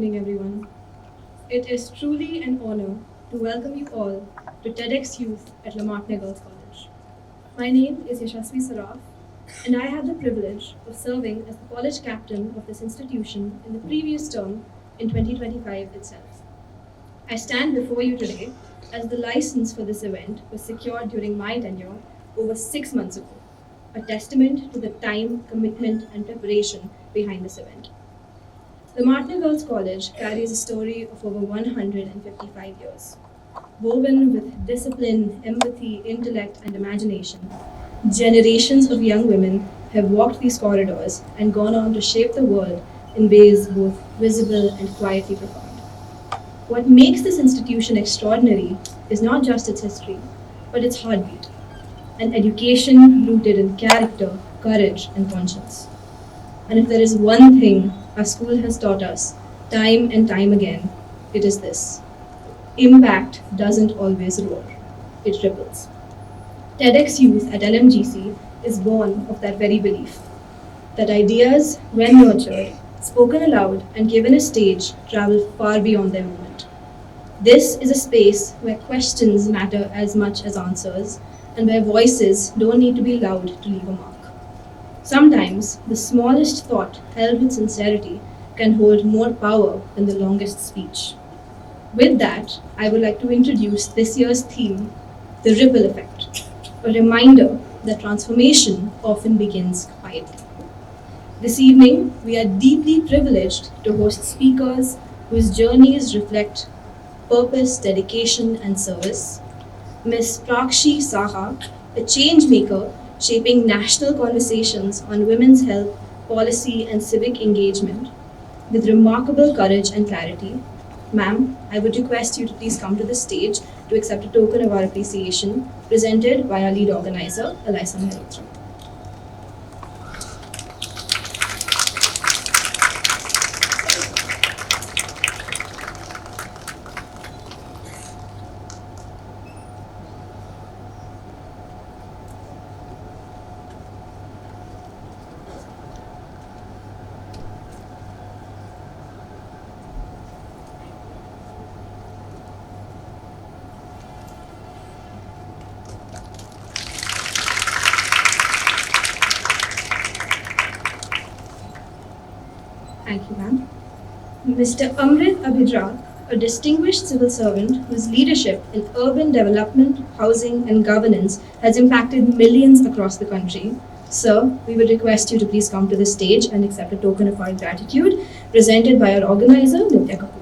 evening, everyone. It is truly an honor to welcome you all to TEDxYouth at Martiniere Girls College. My name is Yashasvi Saraf, and I have the privilege of serving as the college captain of this institution in the previous term in 2025 itself. I stand before you today as the license for this event was secured during my tenure over 6 months ago, a testament to the time, commitment, and preparation behind this event. The Martiniere Girls College carries a story of over 155 years. Woven with discipline, empathy, intellect, and imagination, generations of young women have walked these corridors and gone on to shape the world in ways both visible and quietly profound. What makes this institution extraordinary is not just its history, but its heartbeat, an education rooted in character, courage, and conscience. And if there is one thing our school has taught us time and time again, it is this: impact doesn't always roar, it ripples. TEDxYouth at LMGC is born of that very belief that ideas, when nurtured, spoken aloud, and given a stage, travel far beyond their moment. This is a space where questions matter as much as answers, and where voices don't need to be loud to leave a mark. Sometimes, the smallest thought held with sincerity can hold more power than the longest speech. With that, I would like to introduce this year's theme, the ripple effect, a reminder that transformation often begins quietly. This evening, we are deeply privileged to host speakers whose journeys reflect purpose, dedication, and service. Ms. Prakshi Saha, a change maker shaping national conversations on women's health, policy, and civic engagement with remarkable courage and clarity. Ma'am, I would request you to please come to the stage to accept a token of our appreciation presented by our lead organizer, Elisa Malhotra. Thank you, ma'am. Mr. Amrit Abhijat, a distinguished civil servant whose leadership in urban development, housing, and governance has impacted millions across the country. Sir, we would request you to please come to the stage and accept a token of our gratitude presented by our organizer, Dept.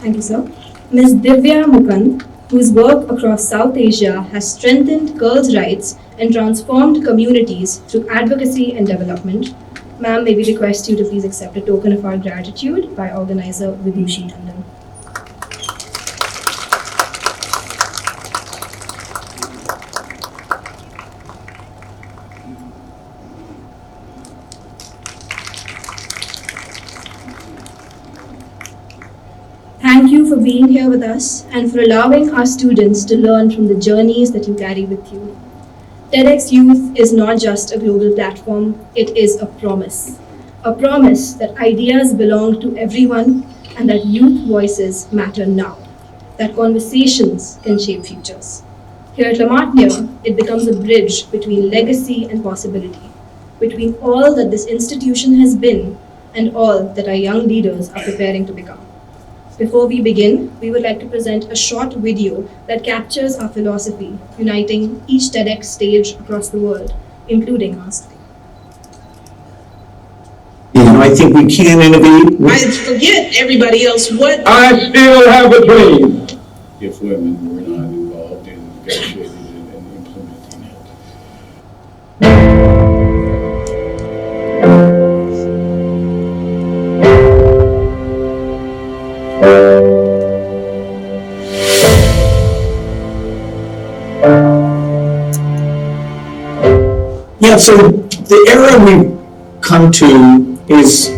Thank you, sir. Ms. Divya Mukand, whose work across South Asia has strengthened girls' rights and transformed communities through advocacy and development. Ma'am, may we request you to please accept a token of our gratitude by organizer Vidushi Tandon. Thank you for being here with us and for allowing our students to learn from the journeys that you carry with you. TEDxYouth is not just a global platform, it is a promise. A promise that ideas belong to everyone and that youth voices matter now, that conversations can shape futures. Here at Martiniere, it becomes a bridge between legacy and possibility, between all that this institution has been and all that our young leaders are preparing to become. Before we begin, we would like to present a short video that captures our philosophy, uniting each TEDx stage across the world, including our city. I think we can innovate. I forget everybody else. What? I still have a dream. If women were not involved in negotiating and implementing it. Yeah, so the era we've come to is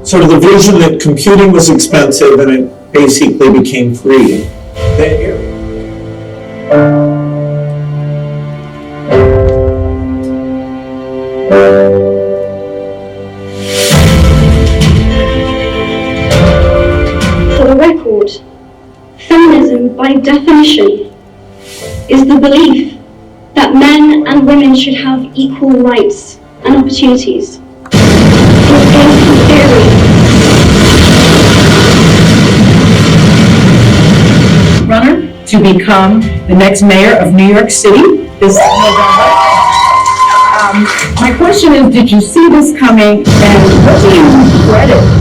sort of the vision that computing was expensive and it basically became free. That era. For the record, feminism, by definition, is the belief that men and women should have equal rights and opportunities. In theory. Runner to become the next mayor of New York City this November. My question is, did you see this coming, and what do you credit?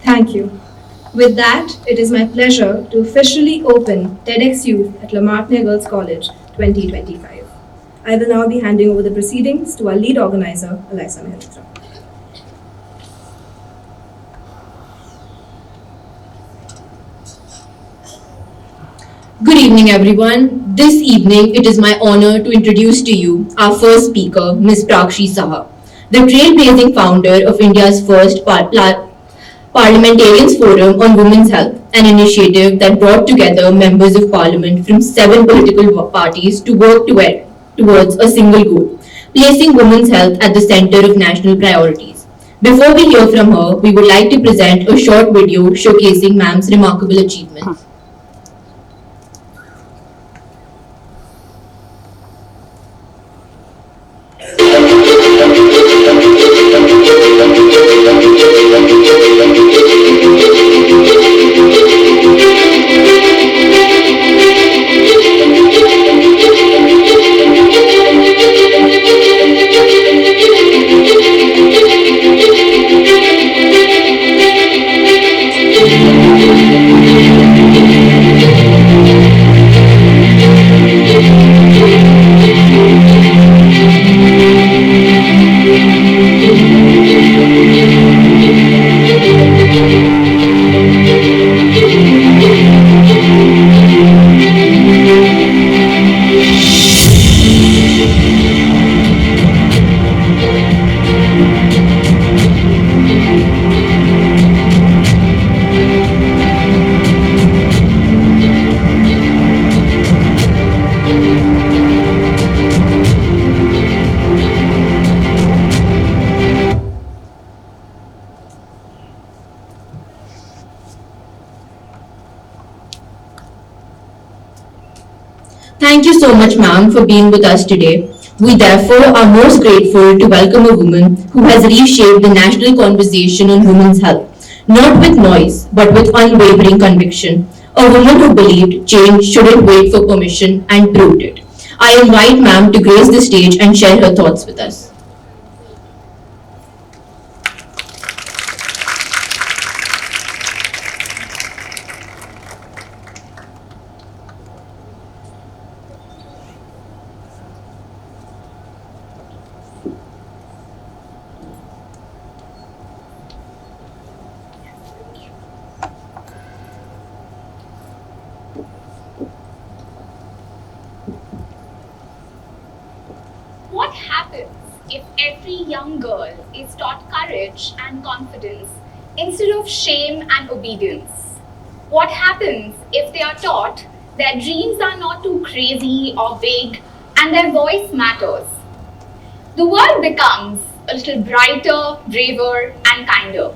Thank you. With that, it is my pleasure to officially open TEDxYouth at Martiniere Girls College 2025. I will now be handing over the proceedings to our lead organizer, Alyssa Mehrotra. Good evening, everyone. This evening, it is my honor to introduce to you our first speaker, Ms. Prakshi Saha, the trailblazing founder of India's first Parliamentarians Forum on Women's Health, an initiative that brought together members of parliament from 7 political parties to work towards a single goal, placing women's health at the center of national priorities. Before we hear from her, we would like to present a short video showcasing ma'am's remarkable achievements. Thank you so much, ma'am, for being with us today. We therefore are most grateful to welcome a woman who has reshaped the national conversation on women's health, not with noise, but with unwavering conviction. A woman who believed change shouldn't wait for permission and proved it. I invite ma'am to grace the stage and share her thoughts with us. What happens if every young girl is taught courage and confidence instead of shame and obedience? What happens if they are taught their dreams are not too crazy or big and their voice matters? The world becomes a little brighter, braver, and kinder.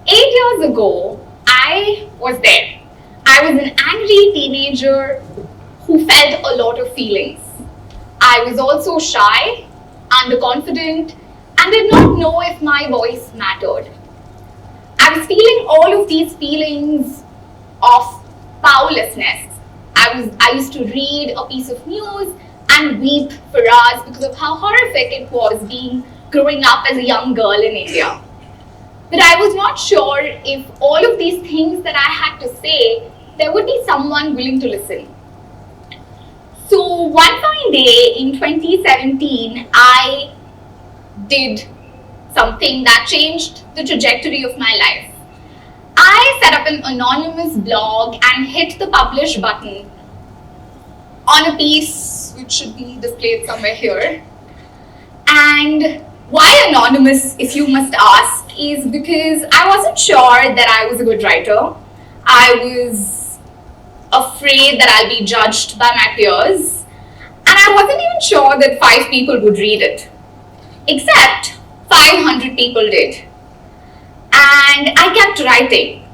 8 years ago, I was there. I was an angry teenager who felt a lot of feelings. I was also shy, underconfident, and did not know if my voice mattered. I was feeling all of these feelings of powerlessness I used to read a piece of news and weep for hours because of how horrific it was growing up as a young girl in India. But I was not sure if all of these things that I had to say, there would be someone willing to listen. So one fine day in 2017, I did something that changed the trajectory of my life. I set up an anonymous blog and hit the publish button on a piece which should be displayed somewhere here. And why anonymous, if you must ask, is because I wasn't sure that I was a good writer. I was afraid that I'll be judged by my peers. And I wasn't even sure that 5 people would read it. Except 500 people did. And I kept writing.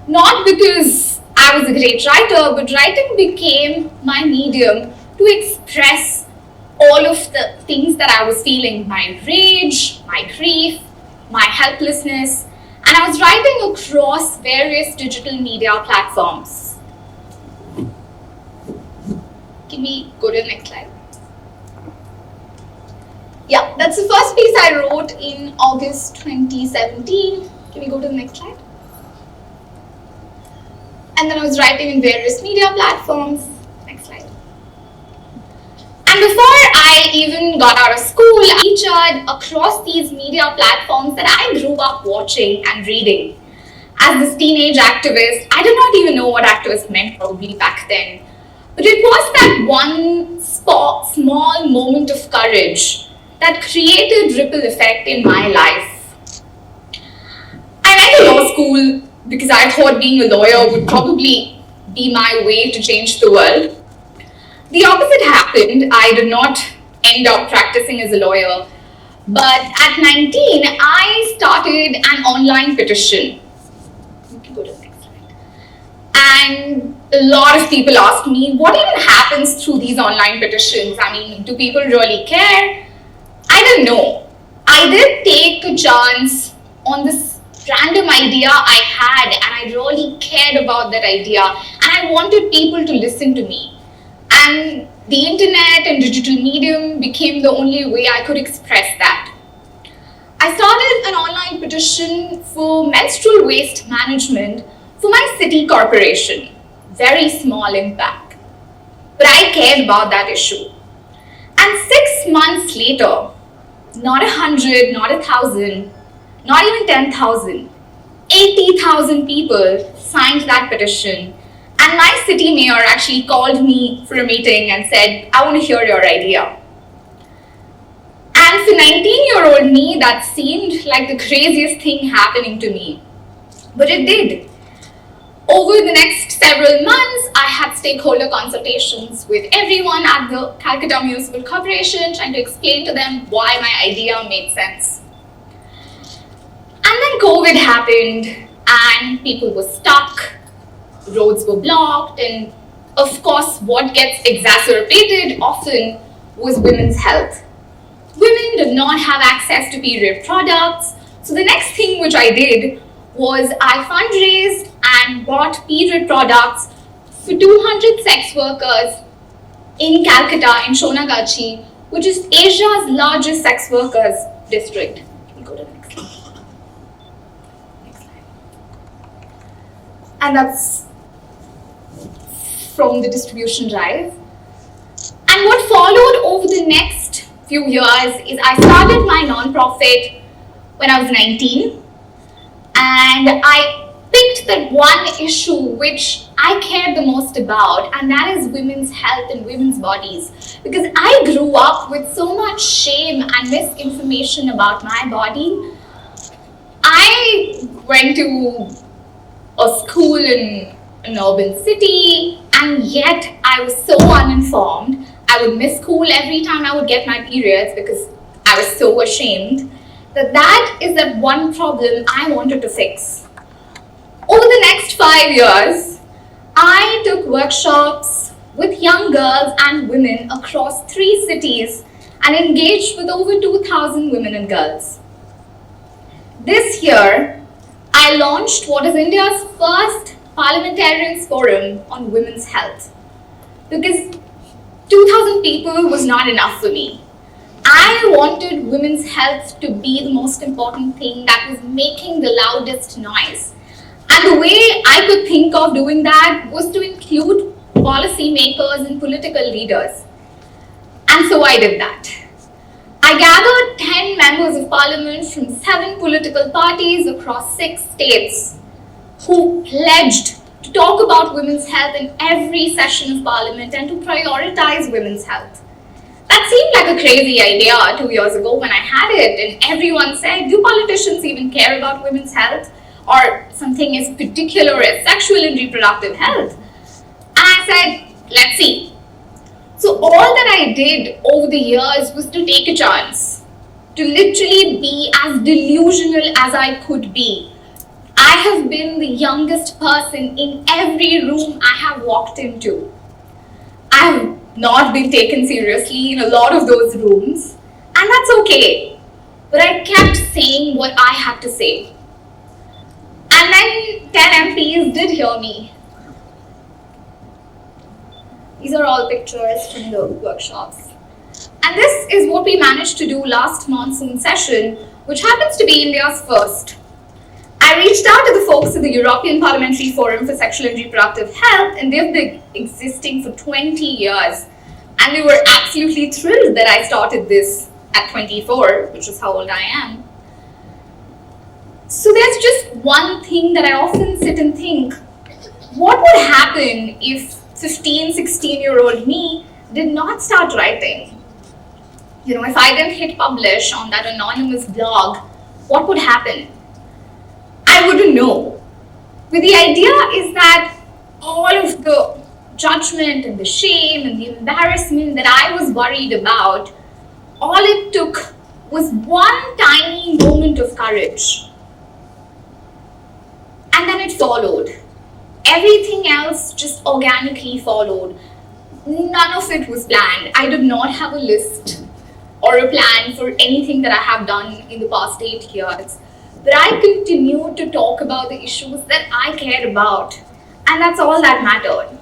Not because I was a great writer, but writing became my medium to express all of the things that I was feeling, my rage, my grief, my helplessness, and I was writing across various digital media platforms. Can we go to the next slide? Yeah, that's the first piece I wrote in August 2017. Can we go to the next slide? And then I was writing in various media platforms. Next slide. And before I even got out of school, I featured across these media platforms that I grew up watching and reading. As this teenage activist, I did not even know what activist meant probably back then. But it was that one small moment of courage that created ripple effect in my life. I went to law school because I thought being a lawyer would probably be my way to change the world. The opposite happened. I did not end up practicing as a lawyer. But at 19, I started an online petition. You can go to the next slide. And a lot of people asked me, what even happens through these online petitions? I mean, do people really care? I didn't know. I did take a chance on this random idea I had, and I really cared about that idea, and I wanted people to listen to me. And the internet and digital medium became the only way I could express that. I started an online petition for menstrual waste management for my city corporation. Very small impact. But I cared about that issue. And 6 months later, not 100, not 1,000, not even 10,000, 80,000 people signed that petition. And my city mayor actually called me for a meeting and said, I want to hear your idea. And for 19-year-old me, that seemed like the craziest thing happening to me. But it did. Over the next several months, I had stakeholder consultations with everyone at the Calcutta Municipal Corporation, trying to explain to them why my idea made sense. And then COVID happened, and people were stuck, roads were blocked, and of course, what gets exacerbated often was women's health. Women did not have access to period products, so the next thing which I did was I fundraised and bought period products for 200 sex workers in Calcutta, in Sonagachi, which is Asia's largest sex workers district. Can we go to the next slide? Next slide. And that's from the distribution drive. And what followed over the next few years is I started my non-profit when I was 19. And I picked that one issue which I cared the most about, and that is women's health and women's bodies. Because I grew up with so much shame and misinformation about my body. I went to a school in an urban city, and yet I was so uninformed. I would miss school every time I would get my periods because I was so ashamed. That is that one problem I wanted to fix. Over the next 5 years, I took workshops with young girls and women across 3 cities and engaged with over 2,000 women and girls. This year, I launched what is India's first Parliamentarians forum on women's health. because 2,000 people was not enough for me. I wanted women's health to be the most important thing that was making the loudest noise. And the way I could think of doing that was to include policymakers and political leaders. And so I did that. I gathered 10 members of parliament from 7 political parties across 6 states who pledged to talk about women's health in every session of parliament and to prioritize women's health. That seemed like a crazy idea 2 years ago when I had it, and everyone said, do politicians even care about women's health or something as particular as sexual and reproductive health? And I said, let's see. So all that I did over the years was to take a chance, to literally be as delusional as I could be. I have been the youngest person in every room I have walked into. I have not been taken seriously in a lot of those rooms, and that's okay. But I kept saying what I had to say. And then 10 MPs did hear me. These are all pictures from the workshops. And this is what we managed to do last monsoon session, which happens to be India's first. I reached out to the folks at the European Parliamentary Forum for Sexual and Reproductive Health, and they've been existing for 20 years. And they were absolutely thrilled that I started this at 24, which is how old I am. So there's just one thing that I often sit and think, what would happen if 15, 16-year-old me did not start writing? You know, if I didn't hit publish on that anonymous blog, what would happen? I wouldn't know. But the idea is that all of the judgment and the shame and the embarrassment that I was worried about, all it took was one tiny moment of courage. And then it followed. Everything else just organically followed. None of it was planned. I did not have a list or a plan for anything that I have done in the past 8 years. But I continued to talk about the issues that I cared about. And that's all that mattered.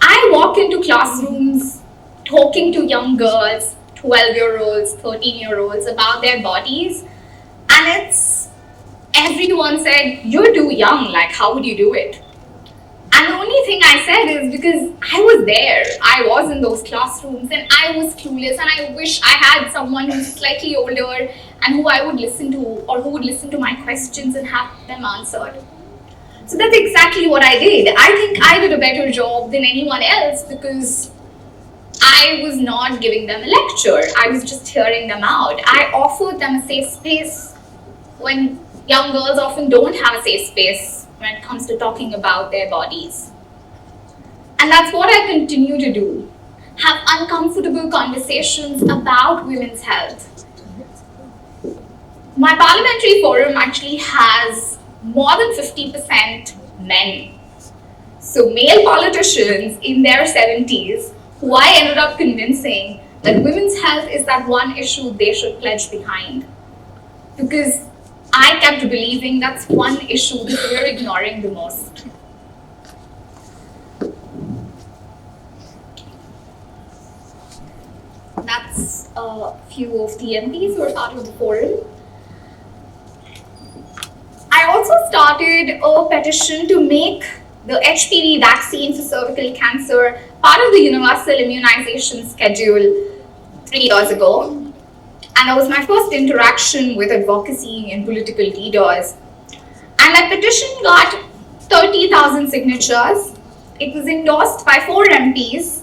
I walk into classrooms talking to young girls, 12-year-olds, 13-year-olds about their bodies. And it's, everyone said, you're too young, like how would you do it? And the only thing I said is because I was there, I was in those classrooms and I was clueless, and I wish I had someone who's slightly older and who I would listen to, or who would listen to my questions and have them answered. So that's exactly what I did. I think I did a better job than anyone else because I was not giving them a lecture. I was just hearing them out. I offered them a safe space when young girls often don't have a safe space when it comes to talking about their bodies. And that's what I continue to do. Have uncomfortable conversations about women's health. My parliamentary forum actually has more than 50% men. So male politicians in their 70s who I ended up convincing that women's health is that one issue they should pledge behind. Because I kept believing that's one issue that we're ignoring the most. That's a few of the MPs who are part of the forum. I also started a petition to make the HPV vaccine for cervical cancer part of the universal immunization schedule 3 years ago. And that was my first interaction with advocacy and political leaders. And that petition got 30,000 signatures. It was endorsed by 4 MPs,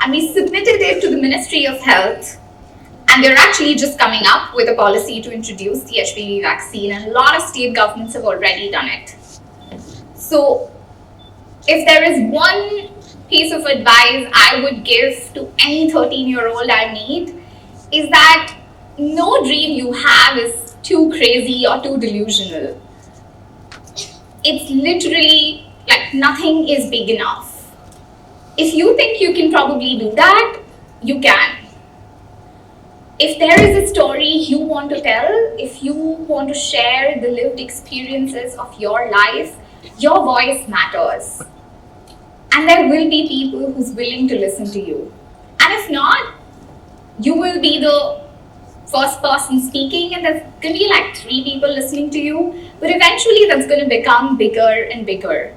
and we submitted it to the Ministry of Health. And they're actually just coming up with a policy to introduce the HPV vaccine, and a lot of state governments have already done it. So, if there is one piece of advice I would give to any 13-year-old I meet, is that no dream you have is too crazy or too delusional. It's literally like nothing is big enough. If you think you can probably do that, you can. If there is a story you want to tell, if you want to share the lived experiences of your life, your voice matters. and there will be people who's willing to listen to you. And if not, you will be the first person speaking and there's going to be like 3 people listening to you, but eventually that's going to become bigger and bigger.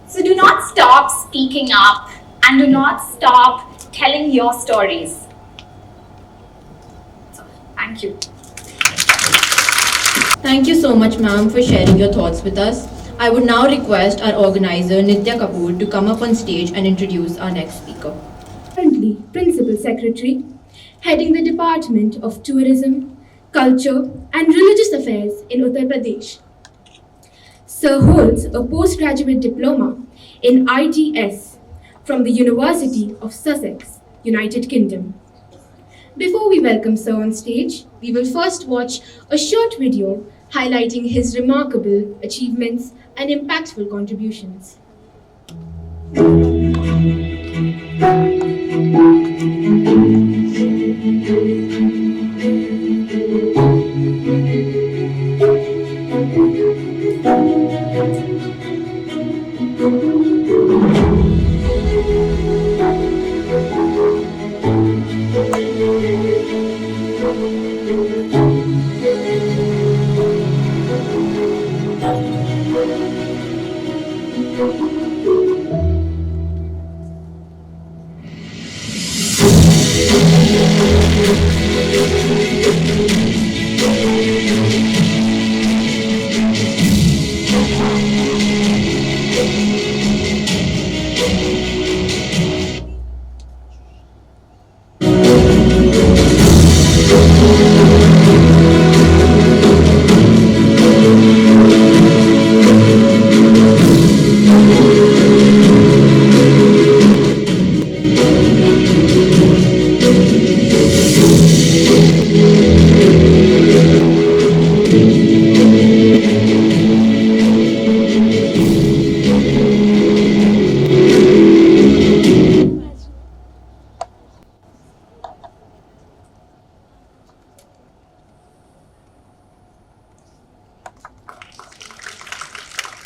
So do not stop speaking up and do not stop telling your stories. So, thank you. Thank you so much, ma'am, for sharing your thoughts with us. I would now request our organizer, Nitya Kapoor, to come up on stage and introduce our next speaker. Currently Principal Secretary, heading the Department of Tourism, Culture and Religious Affairs in Uttar Pradesh. Sir holds a postgraduate diploma in ITS from the University of Sussex, United Kingdom. Before we welcome Sir on stage, we will first watch a short video highlighting his remarkable achievements and impactful contributions.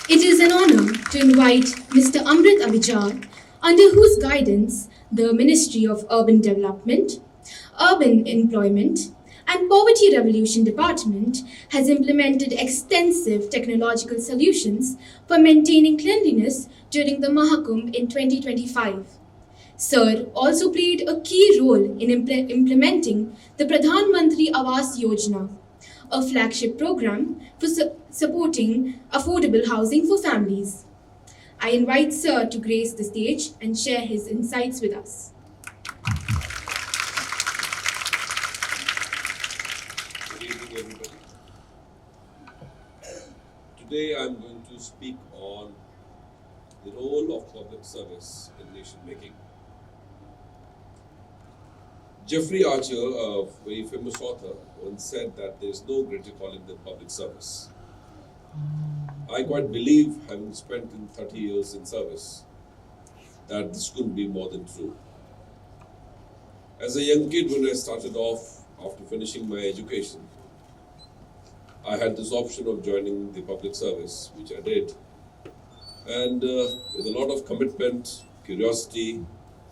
It is an honor to invite Mr. Amrit Abhijat, under whose guidance the Ministry of Urban Development, Urban Employment and Poverty Revolution Department has implemented extensive technological solutions for maintaining cleanliness during the Mahakumbh in 2025. Sir also played a key role in implementing the Pradhan Mantri Awas Yojana, a flagship program for supporting affordable housing for families. I invite Sir to grace the stage and share his insights with us. Good evening, everybody. Today I'm going to speak on the role of public service in nation making. Jeffrey Archer, a very famous author, once said that there is no greater calling than public service. I quite believe, having spent 30 years in service, that this couldn't be more than true. As a young kid, when I started off after finishing my education, I had this option of joining the public service, which I did. And with a lot of commitment, curiosity,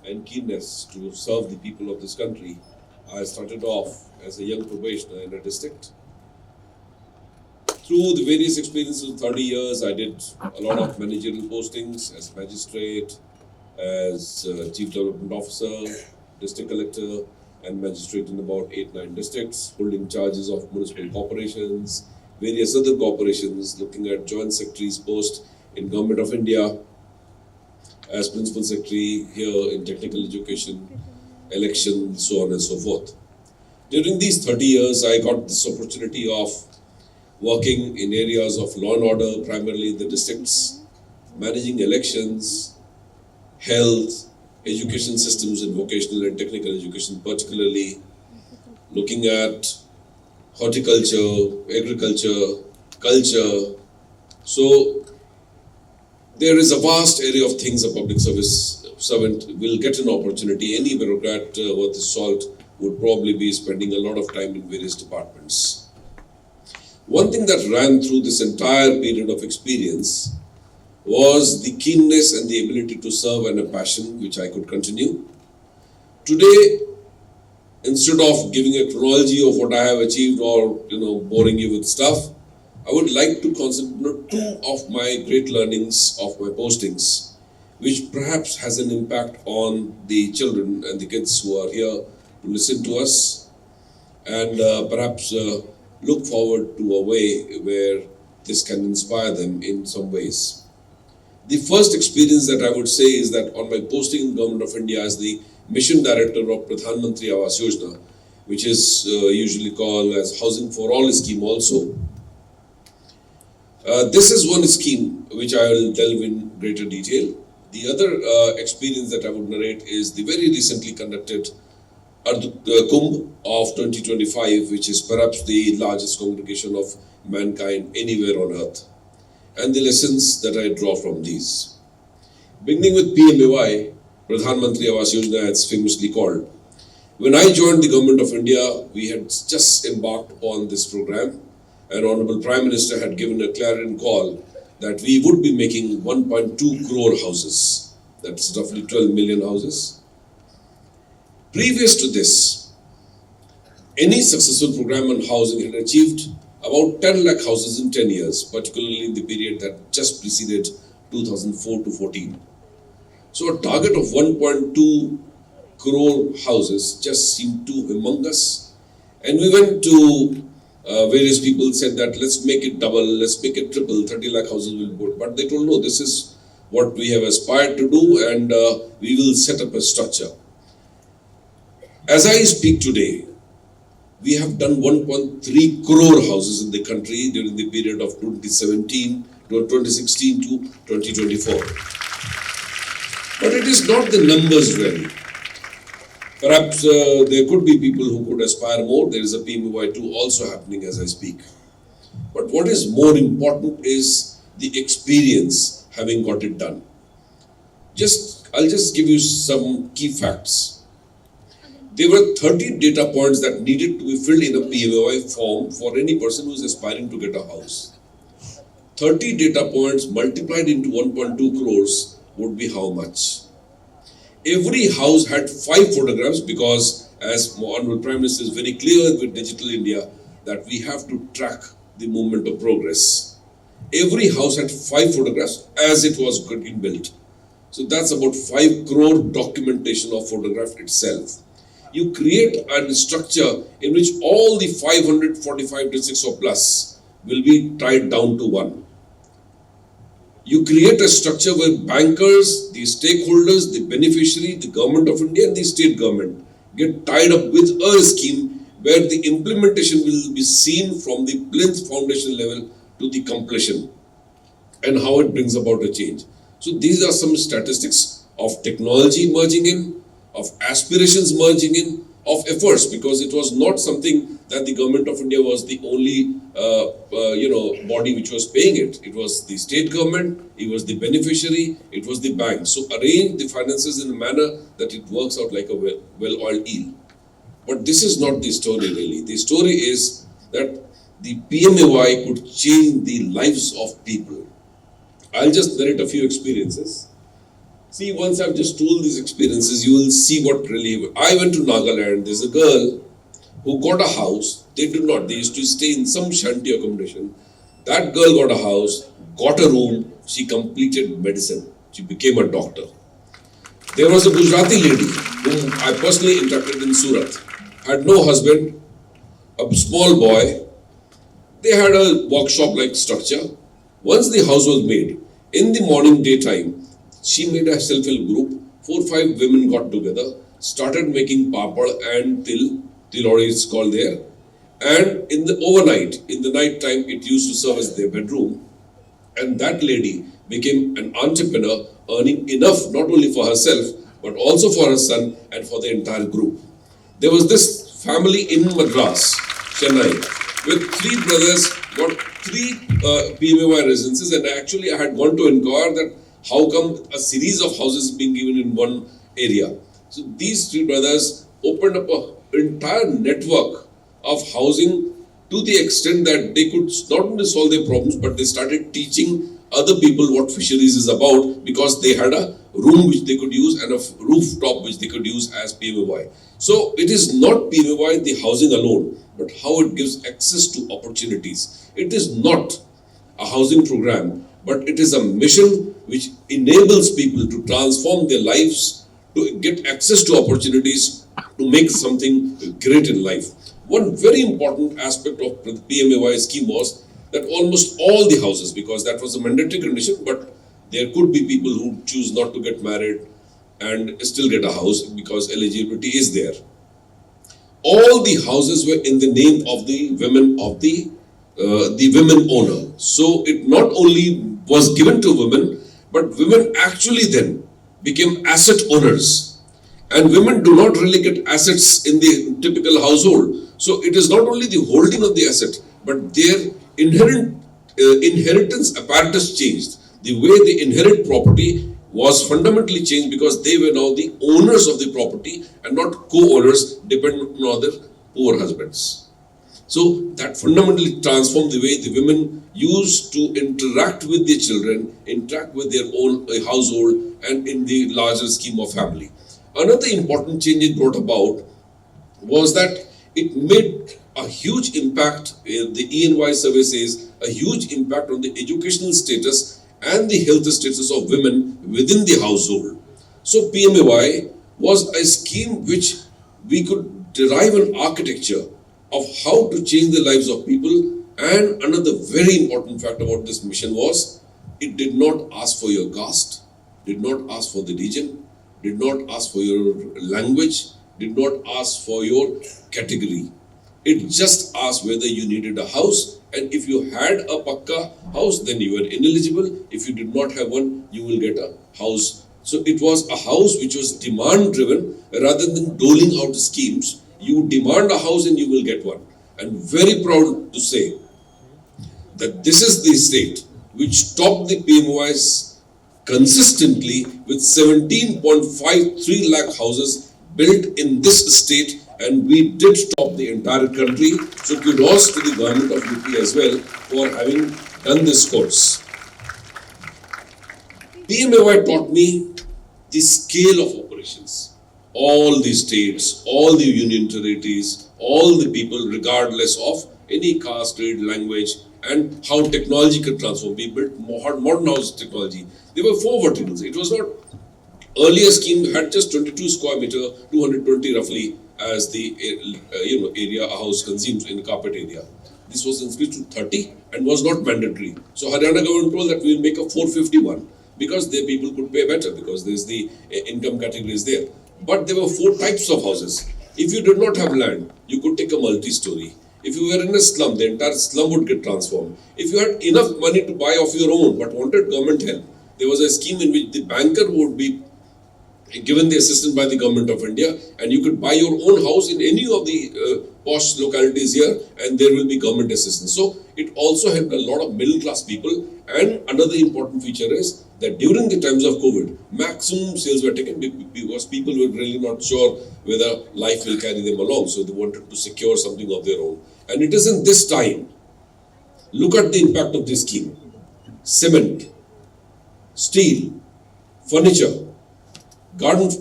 and keenness to serve the people of this country, I started off as a young probationer in a district. Through the various experiences of 30 years, I did a lot of managerial postings as magistrate, as chief development officer, district collector, and magistrate in about 8-9 districts, holding charges of municipal corporations, various other corporations, looking at joint secretaries post in Government of India, as principal secretary here in technical education, election, so on and so forth. During these 30 years, I got this opportunity of working in areas of law and order, primarily in the districts, managing elections, health, education systems in vocational and technical education, particularly looking at horticulture, agriculture, culture. So there is a vast area of things a public service servant will get an opportunity. Any bureaucrat worth his salt would probably be spending a lot of time in various departments. One thing that ran through this entire period of experience was the keenness and the ability to serve and a passion which I could continue. Today, instead of giving a chronology of what I have achieved or boring you with stuff, I would like to concentrate on two of my great learnings of my postings, which perhaps has an impact on the children and the kids who are here to listen to us, and perhaps look forward to a way where this can inspire them in some ways. The first experience that I would say is that on my posting in Government of India as the Mission Director of Pradhan Mantri Awas Yojana, which is usually called as Housing for All scheme also. This is one scheme which I will delve in greater detail. The other experience that I would narrate is the very recently conducted Kumbh of 2025, which is perhaps the largest congregation of mankind anywhere on earth, and the lessons that I draw from these. Beginning with PMAY, Pradhan Mantri Awas Yojana, it's famously called. When I joined the Government of India, we had just embarked on this program, and Honorable Prime Minister had given a clarion call that we would be making 1.2 crore houses. That's roughly 12 million houses. Previous to this, any successful program on housing had achieved about 10 lakh houses in 10 years, particularly in the period that just preceded 2004 to 14. So a target of 1.2 crore houses just seemed too humongous. And we went to various people, said that let's make it double, let's make it triple, 30 lakh houses will be built. But they told no, this is what we have aspired to do, and we will set up a structure. As I speak today, we have done 1.3 crore houses in the country during the period of 2016 to 2024. But it is not the numbers really. Perhaps there could be people who could aspire more. There is a PMY2 also happening as I speak. But what is more important is the experience having got it done. I'll just give you some key facts. There were 30 data points that needed to be filled in a PMAY form for any person who is aspiring to get a house. 30 data points multiplied into 1.2 crores would be how much? Every house had 5 photographs because, as Honorable Prime Minister is very clear with Digital India, that we have to track the movement of progress. Every house had 5 photographs as it was getting built. So that's about 5 crore documentation of photograph itself. You create a structure in which all the 545 districts or plus will be tied down to one. You create a structure where bankers, the stakeholders, the beneficiary, the Government of India and the state government get tied up with a scheme where the implementation will be seen from the plinth foundation level to the completion and how it brings about a change. So these are some statistics of technology merging in, of aspirations merging in, of efforts, because it was not something that the Government of India was the only body which was paying it. It was the state government, it was the beneficiary, it was the bank. So arrange the finances in a manner that it works out like a well-oiled eel. But this is not the story really. The story is that the PMAY could change the lives of people. I'll just narrate a few experiences. See, once I've just told these experiences, you will see what really... I went to Nagaland. There's a girl who got a house. They did not. They used to stay in some shanty accommodation. That girl got a house, got a room. She completed medicine. She became a doctor. There was a Gujarati lady whom I personally interacted in Surat. Had no husband, a small boy. They had a workshop-like structure. Once the house was made, in the morning daytime, she made a self-help group. 4 or 5 women got together, started making papad and tilori is called there. And in the overnight, in the night time, it used to serve as their bedroom. And that lady became an entrepreneur, earning enough not only for herself, but also for her son and for the entire group. There was this family in Madras, Chennai, with 3 brothers, got 3 PMAY residences, and actually I had gone to inquire that how come a series of houses being given in one area. So these 3 brothers opened up an entire network of housing to the extent that they could not only solve their problems, but they started teaching other people what fisheries is about because they had a room which they could use and a rooftop which they could use as PMAY. So it is not PMAY, the housing alone, but how it gives access to opportunities. It is not a housing program, but it is a mission which enables people to transform their lives, to get access to opportunities, to make something great in life. One very important aspect of the PMAY scheme was that almost all the houses, because that was a mandatory condition, but there could be people who choose not to get married and still get a house because eligibility is there. All the houses were in the name of the women of the women owner. So it not only was given to women, but women actually then became asset owners. And women do not really get assets in the typical household. So it is not only the holding of the asset, but their inheritance apparatus changed. The way they inherit property was fundamentally changed because they were now the owners of the property and not co-owners dependent on their poor husbands. So that fundamentally transformed the way the women used to interact with their children, interact with their own household and in the larger scheme of family. Another important change it brought about was that it made a huge impact, the E&Y survey says, a huge impact on the educational status and the health status of women within the household. So PMAY was a scheme which we could derive an architecture of how to change the lives of people. And another very important fact about this mission was it did not ask for your caste, did not ask for the region, did not ask for your language, did not ask for your category. It just asked whether you needed a house, and if you had a pakka house, then you were ineligible. If you did not have one, you will get a house. So it was a house which was demand driven rather than doling out schemes. You demand a house and you will get one. And very proud to say that this is the state which topped the PMOIs consistently with 17.53 lakh houses built in this state, and we did top the entire country. So kudos to the government of UP as well for having done this course. PMAY taught me the scale of operations. All the states, all the union territories, all the people regardless of any caste, trade, language, and how technology could transform. We built modern house technology. There were 4 verticals. It was not, earlier scheme had just 22 square meter, 220 roughly as the area a house consumes in carpet area. This was increased to 30 and was not mandatory. So Haryana government told that we will make a 451 because their people could pay better because there's the income category is there. But there were 4 types of houses. If you did not have land, you could take a multi-story. If you were in a slum, the entire slum would get transformed. If you had enough money to buy of your own but wanted government help, there was a scheme in which the banker would be given the assistance by the government of India, and you could buy your own house in any of the posh localities here, and there will be government assistance. So it also helped a lot of middle class people. And another important feature is that during the times of COVID, maximum sales were taken because people were really not sure whether life will carry them along. So they wanted to secure something of their own. And it is in this time, look at the impact of this scheme. Cement, steel, furniture, garden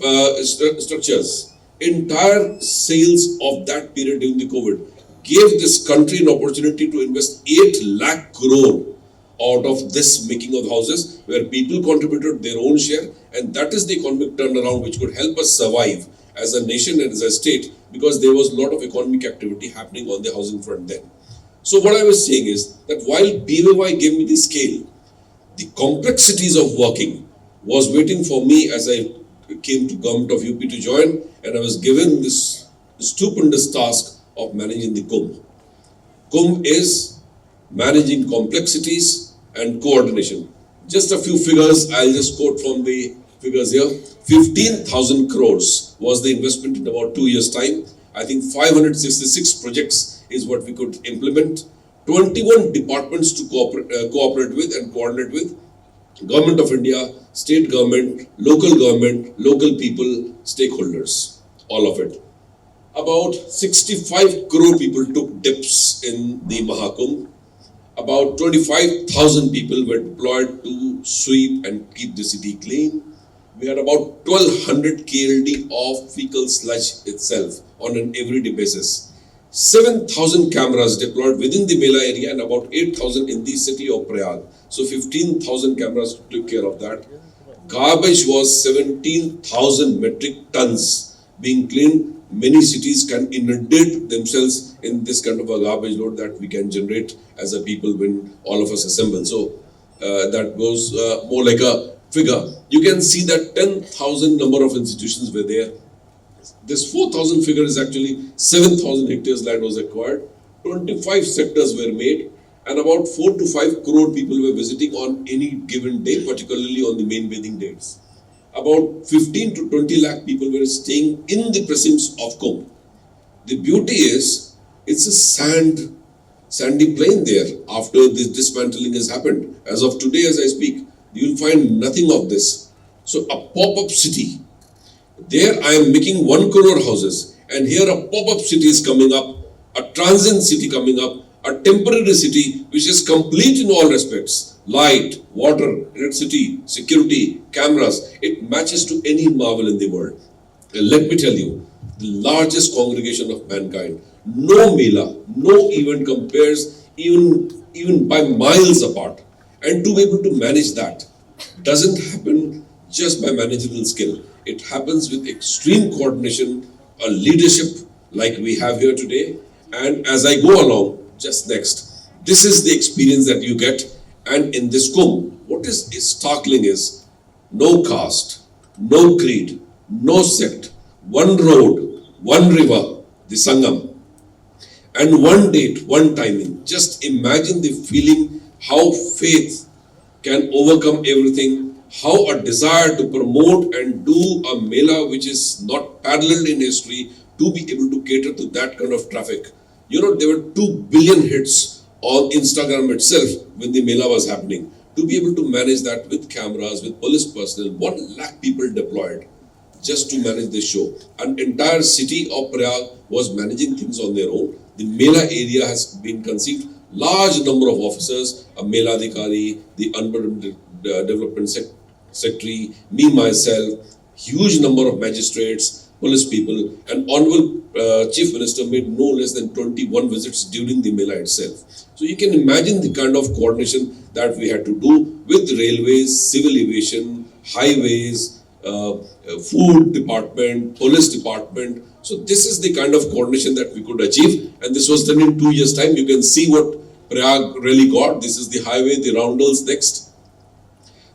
structures, entire sales of that period during the COVID gave this country an opportunity to invest 8 lakh crore out of this making of houses, where people contributed their own share, and that is the economic turnaround which could help us survive as a nation and as a state, because there was a lot of economic activity happening on the housing front then. So what I was saying is that while PMAY gave me the scale, the complexities of working was waiting for me as I came to Govt of UP to join, and I was given this stupendous task of managing the Kumbh. Kumbh is managing complexities and coordination. Just a few figures, I'll just quote from the figures here. 15,000 crores was the investment in about 2 years' time. I think 566 projects is what we could implement. 21 departments to cooperate with and coordinate with. Government of India, state government, local people, stakeholders, all of it. About 65 crore people took Depts in the Mahakumbh. About 25,000 people were deployed to sweep and keep the city clean. We had about 1200 KLD of fecal sludge itself on an everyday basis. 7,000 cameras deployed within the Mela area and about 8,000 in the city of Prayag. So 15,000 cameras took care of that. Garbage was 17,000 metric tons being cleaned. Many cities can inundate themselves in this kind of a garbage load that we can generate as a people when all of us assemble. So that goes more like a figure. You can see that 10,000 number of institutions were there. This 4,000 figure is actually 7,000 hectares land was acquired. 25 sectors were made and about 4 to 5 crore people were visiting on any given day, particularly on the main bathing dates. About 15 to 20 lakh people were staying in the precincts of Kumbh. The beauty is, it's a sandy plain there after this dismantling has happened. As of today, as I speak, you will find nothing of this. So a pop-up city. There I am making 1 crore houses, and here a pop-up city is coming up, a transient city coming up, a temporary city which is complete in all respects. Light, water, electricity, security, cameras, it matches to any marvel in the world. And let me tell you, the largest congregation of mankind, no Mela, no event compares even by miles apart. And to be able to manage that doesn't happen just by managerial skill. It happens with extreme coordination, a leadership like we have here today. And as I go along, just next, this is the experience that you get. And in this Kumbh, what is startling is no caste, no creed, no sect, one road, one river, the Sangam, and one date, one timing. Just imagine the feeling how faith can overcome everything, how a desire to promote and do a Mela which is not paralleled in history to be able to cater to that kind of traffic. You know, there were 2 billion hits on Instagram itself when the Mela was happening. To be able to manage that with cameras, with police personnel, 1 lakh people deployed just to manage this show. An entire city of Prayag was managing things on their own. The Mela area has been conceived. Large number of officers, a Mela Adhikari, the Urban Development Secretary, me myself, huge number of magistrates, police people, and Honorable Chief Minister made no less than 21 visits during the Mela itself. So you can imagine the kind of coordination that we had to do with railways, civil aviation, highways, food department, police department. So this is the kind of coordination that we could achieve, and this was done in 2 years' time. You can see what Prayag really got. This is the highway, the roundels next.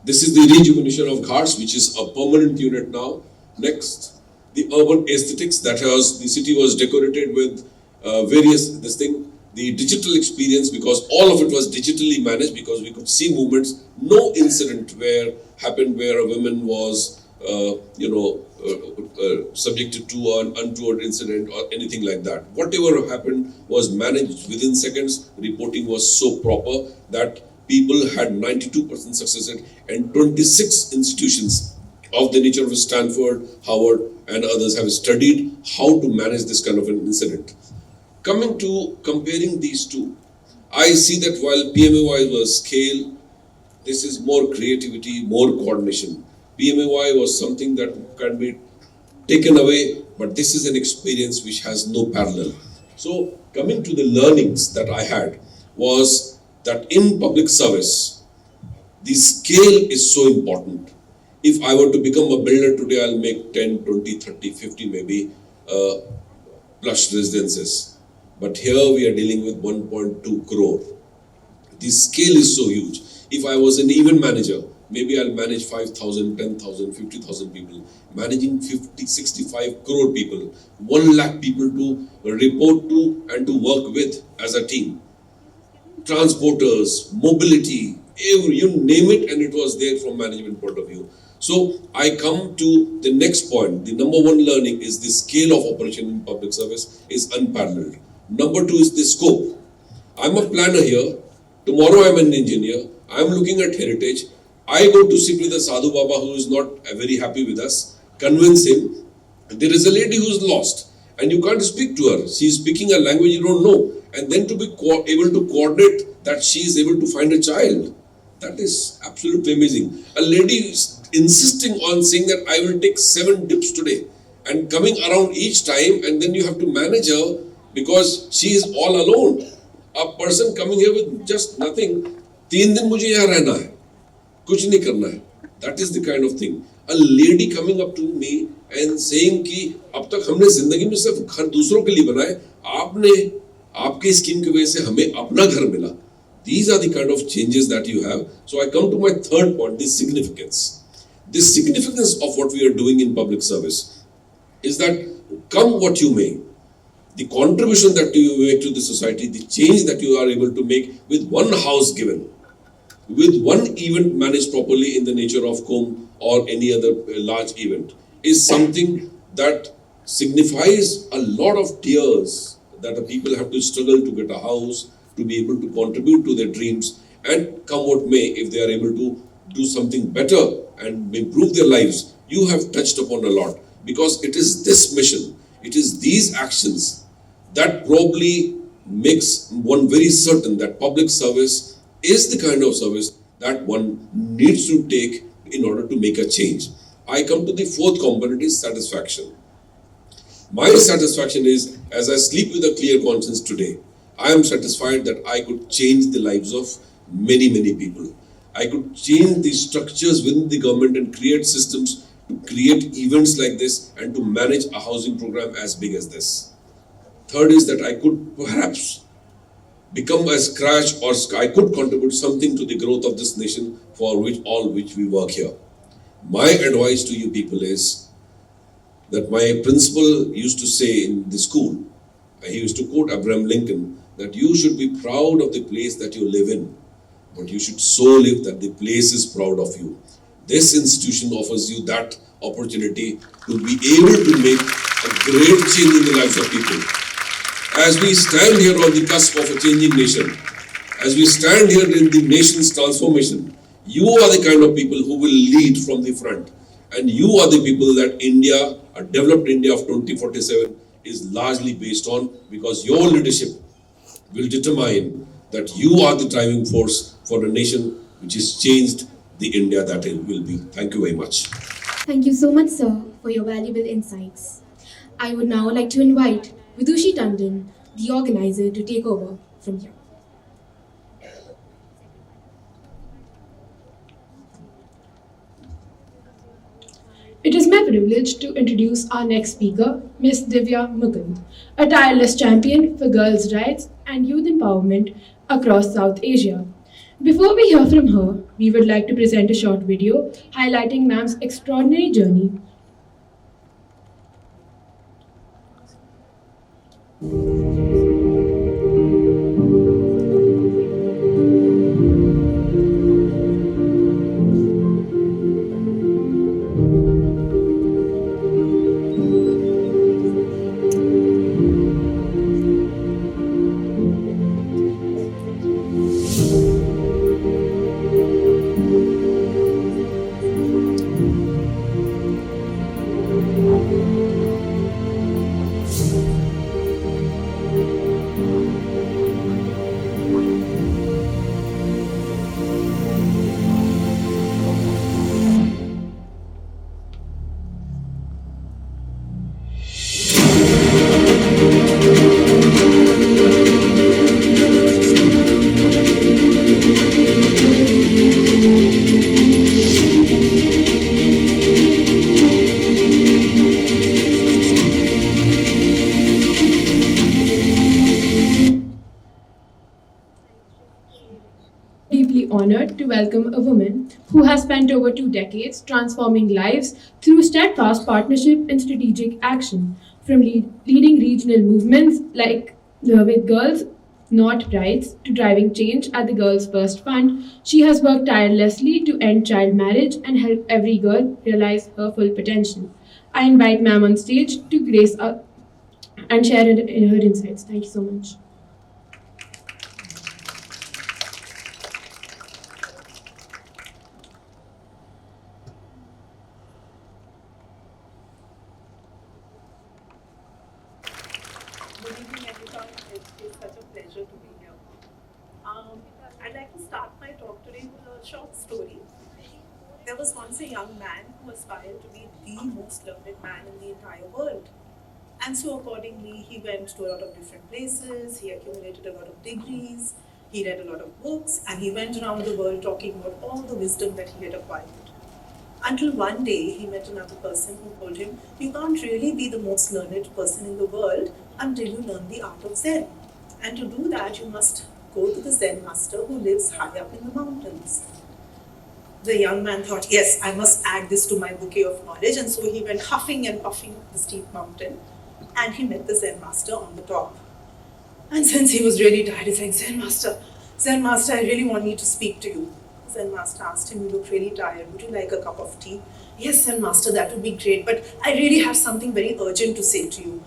This is the rejuvenation of Ghats, which is a permanent unit now. Next, the urban aesthetics, that was, the city was decorated with various, the digital experience, because all of it was digitally managed, because we could see movements. No incident happened where a woman was, subjected to an untoward incident or anything like that. Whatever happened was managed within seconds. Reporting was so proper that people had 92% success rate, and 26 institutions of the nature of Stanford, Harvard, and others have studied how to manage this kind of an incident. Coming to comparing these two, I see that while PMAY was scale, this is more creativity, more coordination. PMAY was something that can be taken away, but this is an experience which has no parallel. So coming to the learnings that I had was that in public service, the scale is so important. If I were to become a builder today, I'll make 10, 20, 30, 50 maybe plush residences. But here we are dealing with 1.2 crore. The scale is so huge. If I was an event manager, maybe I'll manage 5,000, 10,000, 50,000 people. Managing 50, 65 crore people, 1 lakh people to report to and to work with as a team. Transporters, mobility, you name it, and it was there from management point of view. So I come to the next point. The number one learning is the scale of operation in public service is unparalleled. Number two is the scope. I'm a planner here. Tomorrow I'm an engineer. I'm looking at heritage. I go to sit with a Sadhu Baba who is not very happy with us. Convince him. There is a lady who is lost. and you can't speak to her. She's speaking a language you don't know. And then to be able to coordinate that she is able to find a child. That is absolutely amazing. A lady is insisting on saying that I will take 7 dips today and coming around each time, and then you have to manage her because she is all alone. A person coming here with just nothing, 3 दिन मुझे यहाँ रहना है, कुछ नहीं करना है. That is the kind of thing. A lady coming up to me and saying कि अब तक हमने जिंदगी में सिर्फ घर दूसरों के लिए बनाए, आपने आपके स्कीम की वजह से हमें अपना घर मिला. These are the kind of changes that you have. So I come to my third point, this significance. This significance of what we are doing in public service is that come what you may, the contribution that you make to the society, the change that you are able to make with one house given, with one event managed properly in the nature of Kumbh or any other large event, is something that signifies a lot of tears that the people have to struggle to get a house, to be able to contribute to their dreams, and come what may, if they are able to do something better and improve their lives. You have touched upon a lot, because it is this mission, it is these actions that probably makes one very certain that public service is the kind of service that one needs to take in order to make a change. I come to the fourth component, is satisfaction. My satisfaction is, as I sleep with a clear conscience today, I am satisfied that I could change the lives of many, many people. I could change the structures within the government and create systems to create events like this and to manage a housing program as big as this. Third is that I could perhaps become a scratch, or I could contribute something to the growth of this nation for which we work here. My advice to you people is that my principal used to say in the school, he used to quote Abraham Lincoln, that you should be proud of the place that you live in, but you should so live that the place is proud of you. This institution offers you that opportunity to be able to make a great change in the lives of people. As we stand here on the cusp of a changing nation, as we stand here in the nation's transformation, you are the kind of people who will lead from the front. And you are the people that India, a developed India of 2047, is largely based on, because your leadership will determine that you are the driving force for a nation which has changed the India that it will be. Thank you very much. Thank you so much, sir, for your valuable insights. I would now like to invite Vidushi Tandon, the organizer, to take over from here. It is my privilege to introduce our next speaker, Ms. Divya Mukund, a tireless champion for girls' rights and youth empowerment across South Asia. Before we hear from her, we would like to present a short video highlighting ma'am's extraordinary journey. Honored to welcome a woman who has spent over 2 decades transforming lives through steadfast partnership and strategic action, from leading regional movements like with Girls Not Brides to driving change at the Girls First Fund. She has worked tirelessly to end child marriage and help every girl realize her full potential. I invite ma'am on stage to grace and share her insights. Thank you so much. Good evening, everyone. It's such a pleasure to be here. I'd like to start my talk today with a short story. There was once a young man who aspired to be the most learned man in the entire world. And so accordingly, he went to a lot of different places, he accumulated a lot of degrees, he read a lot of books, and he went around the world talking about all the wisdom that he had acquired. Until one day, he met another person who told him, you can't really be the most learned person in the world until you learn the art of Zen. And to do that, you must go to the Zen master who lives high up in the mountains. The young man thought, yes, I must add this to my bouquet of knowledge. And so he went huffing and puffing up the steep mountain, and he met the Zen master on the top. And since he was really tired, he said, Zen master, I really want to speak to you. Zen master asked him, you look really tired, would you like a cup of tea? Yes, Zen master, that would be great, but I really have something very urgent to say to you.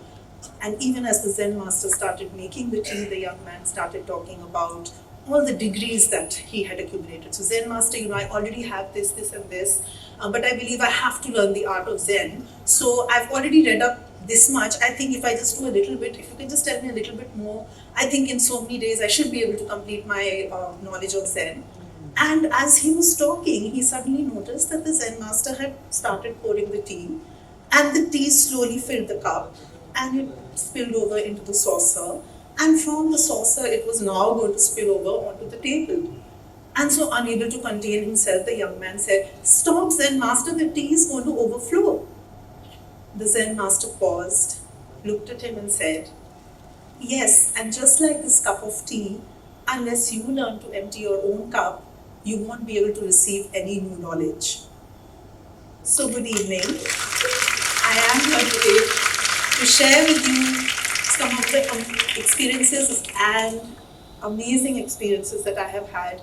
And even as the Zen master started making the tea, the young man started talking about all the degrees that he had accumulated. So Zen master, I already have this and this, but I believe I have to learn the art of Zen. So I've already read up this much. I think if I just do a little bit, if you can just tell me a little bit more, I think in so many days I should be able to complete my knowledge of Zen. And as he was talking, he suddenly noticed that the Zen master had started pouring the tea, and the tea slowly filled the cup, and it spilled over into the saucer, and from the saucer it was now going to spill over onto the table. And so, unable to contain himself, the young man said, stop, Zen master, the tea is going to overflow. The Zen master paused, looked at him and said, yes, and just like this cup of tea, unless you learn to empty your own cup, you won't be able to receive any new knowledge. So good evening. I am here today to share with you some of the experiences and amazing experiences that I have had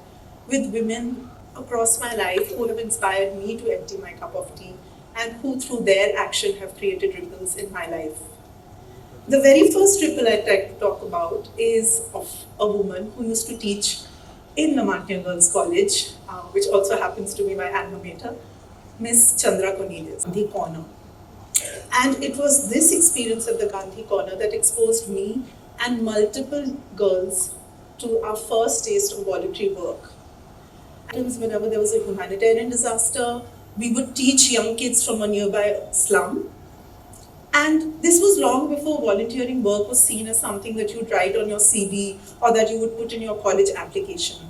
with women across my life who have inspired me to empty my cup of tea and who through their action have created ripples in my life. The very first ripple I'd like to talk about is of a woman who used to teach in the Martiniere Girls College, which also happens to be my alma mater, Miss Chandra Cornelius, Gandhi Corner. And it was this experience at the Gandhi Corner that exposed me and multiple girls to our first taste of voluntary work. Whenever there was a humanitarian disaster, we would teach young kids from a nearby slum. And this was long before volunteering work was seen as something that you'd write on your CV or that you would put in your college application.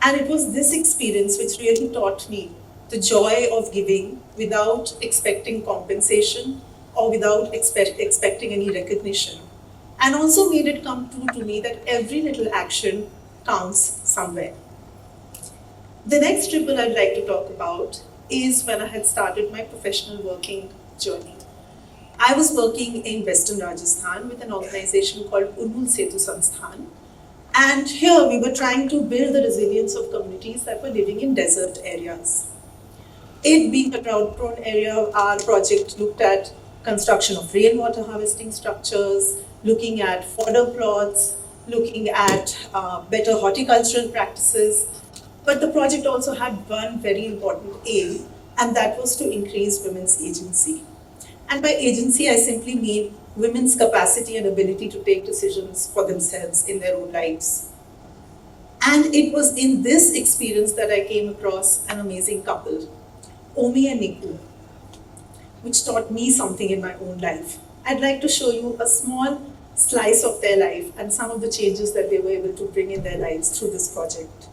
And it was this experience which really taught me the joy of giving without expecting compensation or without expecting any recognition. And also made it come true to me that every little action counts somewhere. The next triple I'd like to talk about is when I had started my professional working journey. I was working in Western Rajasthan with an organization called Urmul Setu Sansthan. And here we were trying to build the resilience of communities that were living in desert areas. It being a drought-prone area, our project looked at construction of rainwater harvesting structures, looking at fodder plots, looking at better horticultural practices. But the project also had one very important aim, and that was to increase women's agency. And by agency, I simply mean women's capacity and ability to take decisions for themselves in their own lives. And it was in this experience that I came across an amazing couple, Omi and Niku, which taught me something in my own life. I'd like to show you a small slice of their life and some of the changes that they were able to bring in their lives through this project.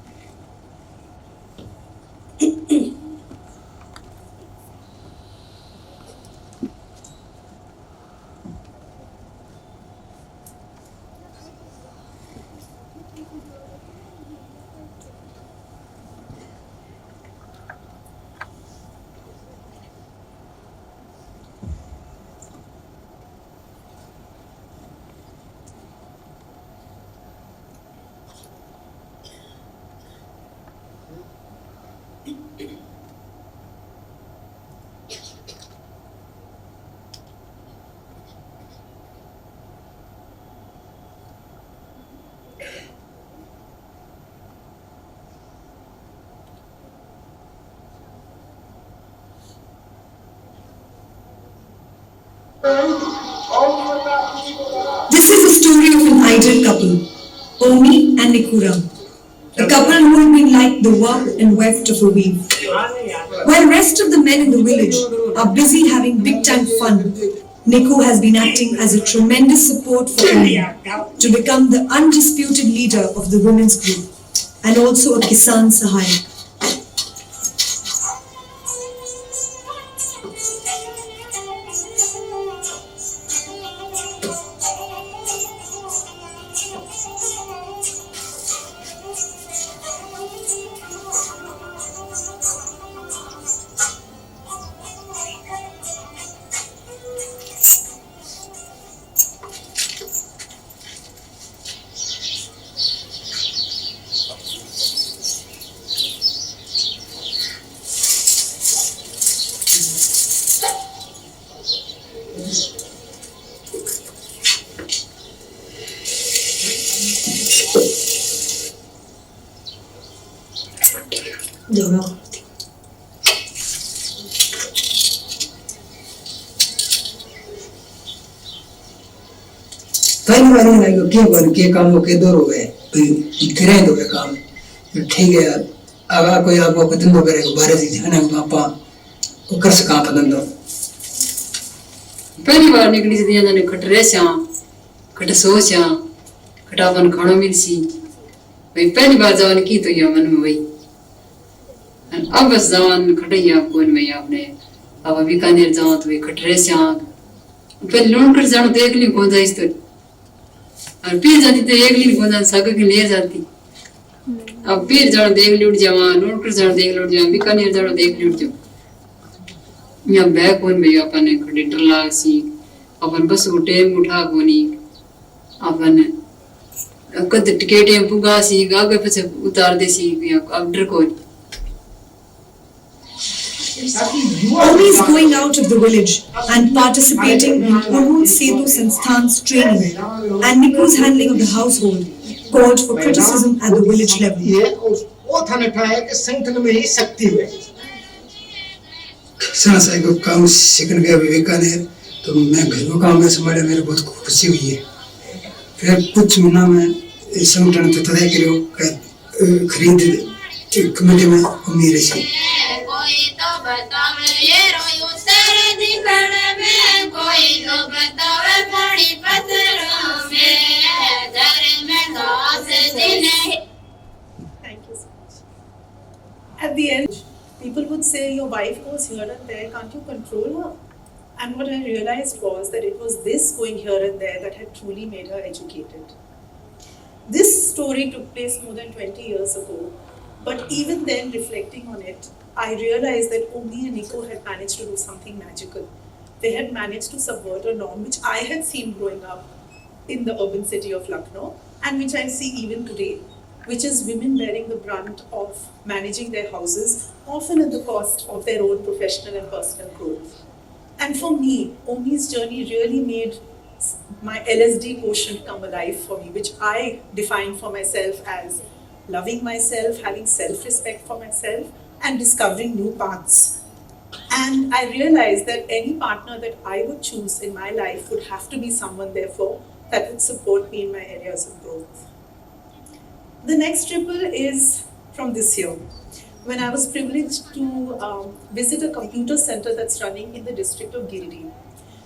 This is a story of an ideal couple, Omi and Nikura, a couple who have been like the warp and weft of a weave. While rest of the men in the village are busy having big-time fun, Niku has been acting as a tremendous support for Omi to become the undisputed leader of the women's group and also a Kisan Sahayak. पहली बार ना यो के काम के दो रोए करे दो काम ठीक है अगर कोई आपको पतन तो करेगा बारे से जाने पापा वो कर सका पतन तो पहली बार निकली से दिया जाने खटरे से खट सोच खटापन खानो मिल सी भाई पहली बार जवान की तो ये मन में वही अब बस जवान खटैया कौन में आपने अब बीकानेर जाओ तो ये खटरे से पहले लोन कर जानो देख ली कौन जाइस तो और फिर जाती तो एक लीन कौन सगा के ले जाती अब फिर जानो देख ली उठ जावा लोन कर जानो देख ली उठ जावा बीकानेर जानो देख ली उठ जाओ यहाँ बैग कौन भैया अपन खड़े डरला सी अपन बस उठे उठा कोनी अपन कद टिकट पुगा सी गागे पीछे उतार दे सी अब डर कोनी Omi is going out of the village and participating in Urul Setu Sansthan's training, and Niku's handling of the household called for criticism at the village level. वो था नठा है कि संगठन में ही शक्ति है संसार को काम सीखने गया बीकानेर तो मैं घर में काम में संभाले मेरे बहुत खुशी हुई है फिर कुछ महीना में संगठन तो तय करो खरीद कमेटी में उम्मीद है Thank you so much. At the end, people would say, your wife goes here and there, can't you control her? And what I realized was that it was this going here and there that had truly made her educated. This story took place more than 20 years ago, but even then, reflecting on it, I realized that Omi and Niku had managed to do something magical. They had managed to subvert a norm which I had seen growing up in the urban city of Lucknow and which I see even today, which is women bearing the brunt of managing their houses, often at the cost of their own professional and personal growth. And for me, Omi's journey really made my LSD quotient come alive for me, which I defined for myself as loving myself, having self-respect for myself, and discovering new paths. And I realized that any partner that I would choose in my life would have to be someone, therefore, that would support me in my areas of growth. The next triple is from this year, when I was privileged to visit a computer center that's running in the district of Giridih.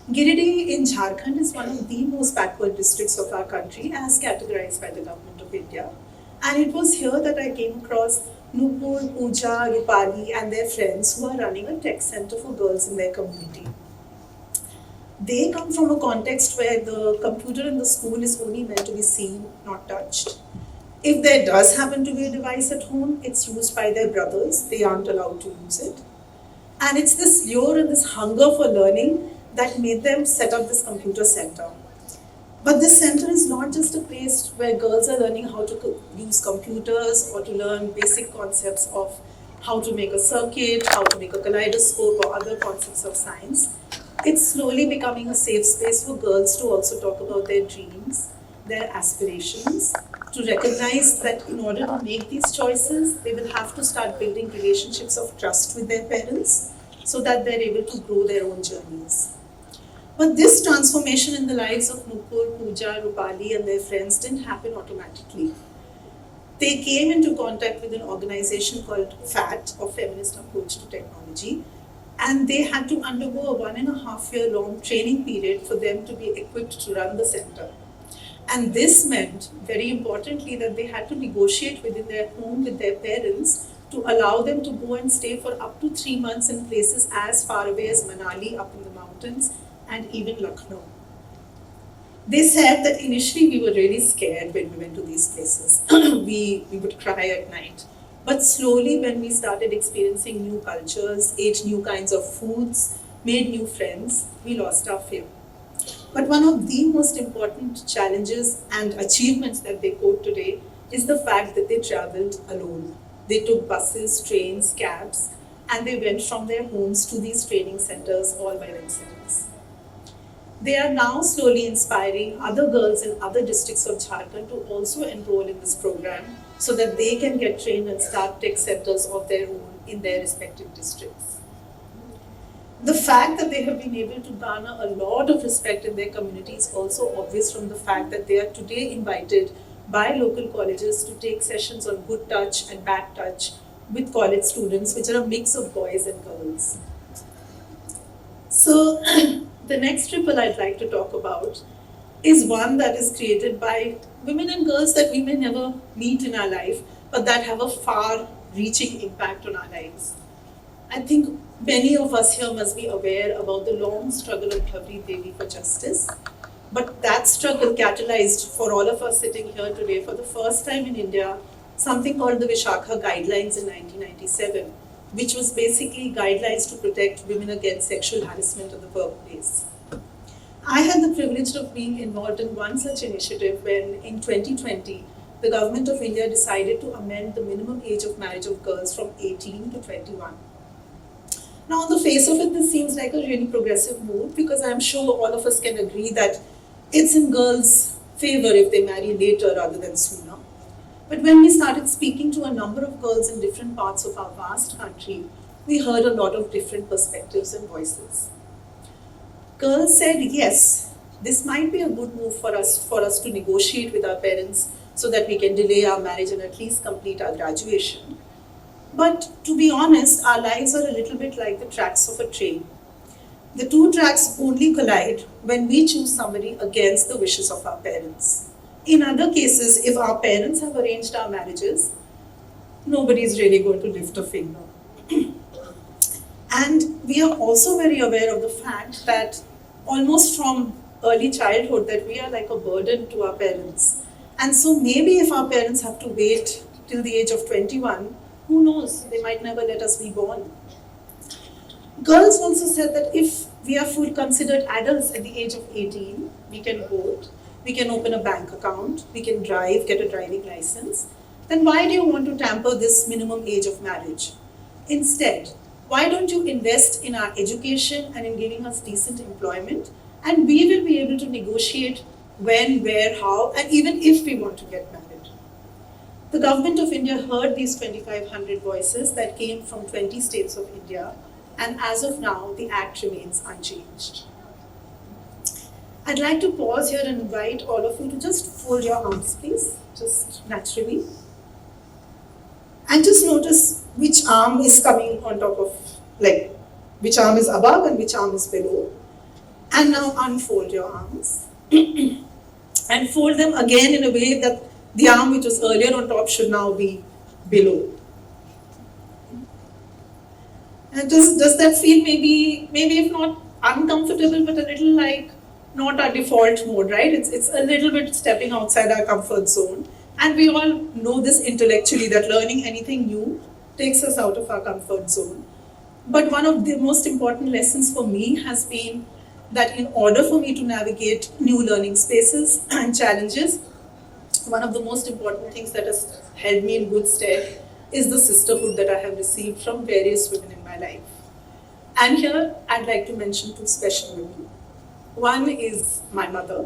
Giridih in Jharkhand is one of the most backward districts of our country as categorized by the government of India. And it was here that I came across Nupur, Pooja, Rupali and their friends who are running a tech center for girls in their community. They come from a context where the computer in the school is only meant to be seen, not touched. If there does happen to be a device at home, it's used by their brothers. They aren't allowed to use it. And it's this lure and this hunger for learning that made them set up this computer center. But this center is not just a place where girls are learning how to use computers or to learn basic concepts of how to make a circuit, how to make a kaleidoscope or other concepts of science. It's slowly becoming a safe space for girls to also talk about their dreams, their aspirations, to recognize that in order to make these choices, they will have to start building relationships of trust with their parents so that they're able to grow their own journeys. But this transformation in the lives of Nukur, Pooja, Rupali and their friends didn't happen automatically. They came into contact with an organization called FAT, or Feminist Approach to Technology, and they had to undergo a 1.5-year-long training period for them to be equipped to run the center. And this meant, very importantly, that they had to negotiate within their home with their parents to allow them to go and stay for up to 3 months in places as far away as Manali up in the mountains and even Lucknow. They said that initially we were really scared when we went to these places. we would cry at night. But slowly when we started experiencing new cultures, ate new kinds of foods, made new friends, we lost our fear. But one of the most important challenges and achievements that they quote today is the fact that they traveled alone. They took buses, trains, cabs, and they went from their homes to these training centers all by themselves. They are now slowly inspiring other girls in other districts of Jharkhand to also enroll in this program so that they can get trained and start tech centers of their own in their respective districts. The fact that they have been able to garner a lot of respect in their community is also obvious from the fact that they are today invited by local colleges to take sessions on good touch and bad touch with college students, which are a mix of boys and girls. So the next triple I'd like to talk about is one that is created by women and girls that we may never meet in our life, but that have a far-reaching impact on our lives. I think many of us here must be aware about the long struggle of Bhavri Devi for justice. But that struggle catalyzed for all of us sitting here today for the first time in India something called the Vishakha Guidelines in 1997, which was basically guidelines to protect women against sexual harassment in the workplace. I had the privilege of being involved in one such initiative when in 2020, the Government of India decided to amend the minimum age of marriage of girls from 18 to 21. Now, on the face of it, this seems like a really progressive move because I'm sure all of us can agree that it's in girls' favor if they marry later rather than sooner. But when we started speaking to a number of girls in different parts of our vast country, we heard a lot of different perspectives and voices. Girls said, yes, this might be a good move for us to negotiate with our parents so that we can delay our marriage and at least complete our graduation. But to be honest, our lives are a little bit like the tracks of a train. The two tracks only collide when we choose somebody against the wishes of our parents. In other cases, if our parents have arranged our marriages, nobody is really going to lift a finger. And we are also very aware of the fact that almost from early childhood that we are like a burden to our parents. And so maybe if our parents have to wait till the age of 21, who knows, they might never let us be born. Girls also said that if we are full considered adults at the age of 18, we can vote, we can open a bank account, we can drive, get a driving license, then why do you want to tamper this minimum age of marriage? Instead, why don't you invest in our education and in giving us decent employment, and we will be able to negotiate when, where, how, and even if we want to get married. The Government of India heard these 2,500 voices that came from 20 states of India, and as of now, the Act remains unchanged. I'd like to pause here and invite all of you to just fold your arms, please, just naturally. And just notice which arm is coming on top of, like, which arm is above and which arm is below. And now unfold your arms. And fold them again in a way that the arm which was earlier on top should now be below. And does that feel maybe if not uncomfortable, but a little like not our default mode, right? It's a little bit stepping outside our comfort zone. And we all know this intellectually, that learning anything new takes us out of our comfort zone. But one of the most important lessons for me has been that in order for me to navigate new learning spaces and challenges, one of the most important things that has held me in good stead is the sisterhood that I have received from various women in my life. And here I'd like to mention two special women. One is my mother.